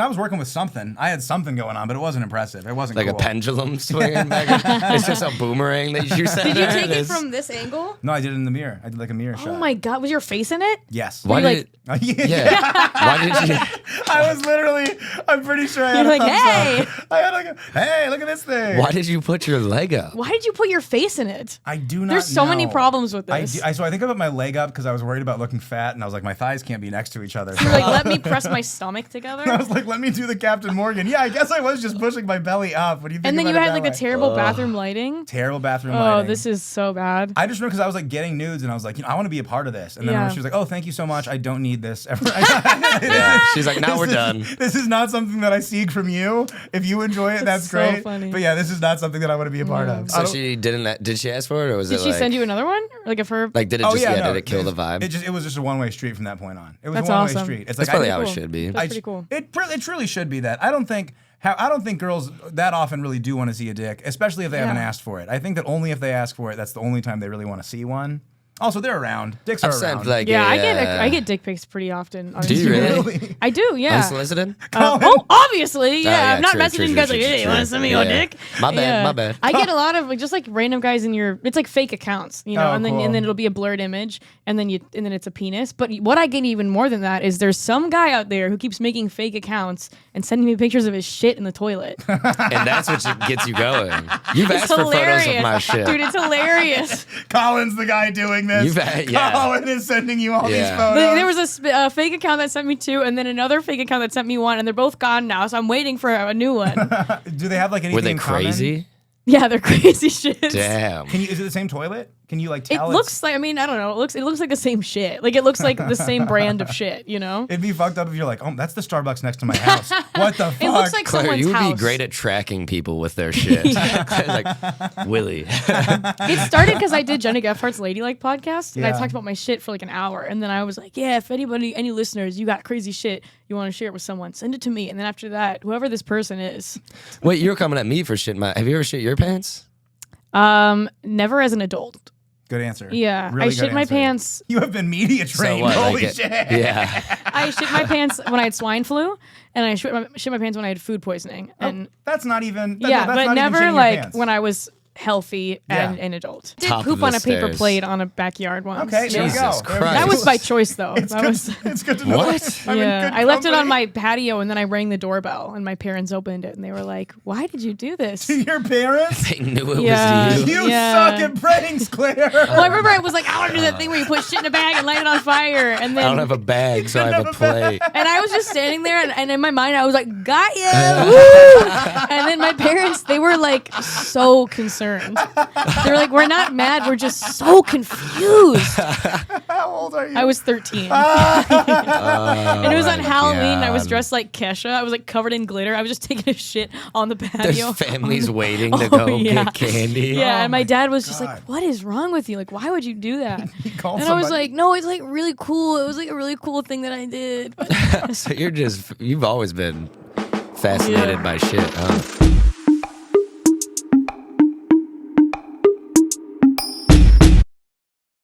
was working with something. I had something going on, but it wasn't impressive. It wasn't Like cool. a pendulum swinging back. It's just a boomerang that you said. Did you take it from this angle? No, I did it in the mirror. I did like a mirror shot. Oh my God. Was your face in it? Yes. Why Were did you it? Yeah. Why did you? I was literally. I'm pretty sure I had You're a like, thumbs hey. up. I had like, hey, look at this thing. Why did you put your leg up? Why did you put your face in it? I do not. There's so many know. problems with this. So I think I put my leg up because I was worried about looking fat, and I was like, my thighs can't be next to each other. You're like, let me press my stomach together. I was like, let me do the Captain Morgan. Yeah, I guess I was just pushing my belly up. What do you think? And then you about it had that like the way? terrible bathroom lighting. terrible bathroom Oh, lighting. this is so bad. I just remember because I was like getting nudes, and I was like, I want to be a part of this. And then Yeah. she was like, oh, thank you so much. I don't need this ever. Yeah. She's like, now we're done. This is not something that I seek from you. If you enjoy it, that's so great. funny. But yeah, this is not something that I want to be a part of. I So don't- she didn't. Did she ask for it, or was Did it she like? send you another one? Like if her Like, did it Oh just? yeah, no, did it kill the vibe? It was just a one-way street from that point on. It was That's a one-way awesome. street. It's That's like probably I, how it cool. should be. That's pretty cool. It truly should be that. I don't think girls that often really do want to see a dick, especially if they haven't Yeah. asked for it. I think that only if they ask for it, that's the only time they really want to see one. Also, they're around. Dicks are I've sent around. like Yeah, a, I get dick pics pretty often. On Do you Instagram. really? I do, yeah. Unsolicited? Obviously, yeah. yeah, I'm not true, messaging true, you guys true, like, hey, true, you want to true. send me your Yeah. dick? My bad, my bad. I get a lot of like just like random guys in your. It's like fake accounts, you know, Oh, and then cool. it'll be a blurred image, and then it's a penis. But what I get even more than that is there's some guy out there who keeps making fake accounts and sending me pictures of his shit in the toilet. And that's what gets you going. You've It's asked for hilarious, photos of my shit. dude. It's hilarious. Colin's the guy doing this. Yeah. Colin is sending you all these Yeah. photos. There was a fake account that sent me two, and then another fake account that sent me one, and they're both gone now. So I'm waiting for a new one. Do they have like anything Were they in common? crazy? Yeah, they're crazy shit. Damn. Is it the same toilet? Can you like It tell? looks like, I mean, I don't know. It looks like the same shit. Like it looks like the same brand of shit, you know? It'd be fucked up if you're like, oh, that's the Starbucks next to my house. What the fuck? It looks like Claire, someone's you would house. be great at tracking people with their shit. Like, Willie. It started because I did Jenna Gephardt's Ladylike podcast, and I Yeah. talked about my shit for like an hour, and then I was like, yeah, if any listeners, you got crazy shit, you want to share it with someone, send it to me. And then after that, whoever this person is, Wait, you're coming at me for shit. Have you ever shit your pants? never as an adult. Good answer. Yeah, Really I good shit my answer. pants. You have been media trained. what, Holy like shit. Yeah. I shit my pants when I had swine flu, and I shit my pants when I had food poisoning. And That's not even. yeah, that's but not even never shitting your like pants. when I was healthy and Yeah. an adult. Did Top poop of the on a paper stairs. plate on a backyard once. Okay, there you Jesus go. There we go. Christ. That was by choice though. It's That good, was it's good to know. What? I'm in yeah. good I left it on company. my patio and then I rang the doorbell and my parents opened it and they were like, "Why did you do this?" Your parents? They knew it Yeah. was you. You Yeah. suck at pranks, Claire. Well, I remember I was like, "I want to do that thing where you put shit in a bag and light it on fire," and I don't then have a bag, so I have a plate. and I was just standing there and in my mind I was like, "Got ya!" Woo! And then my parents, they were like so concerned. They were like, "We're not mad, we're just so confused." How old are you? I was 13. And it was on my Halloween. And I was God. dressed like Kesha. I was like covered in glitter. I was just taking a shit on the There's patio. families waiting to Oh, go yeah. get candy. Yeah, Oh and my my dad was just God. like, "What is wrong with you? Like, why would you do that?" called And I was somebody? like, "No, it's like really cool. It was like a really cool thing that I did." So you've always been fascinated by shit, huh?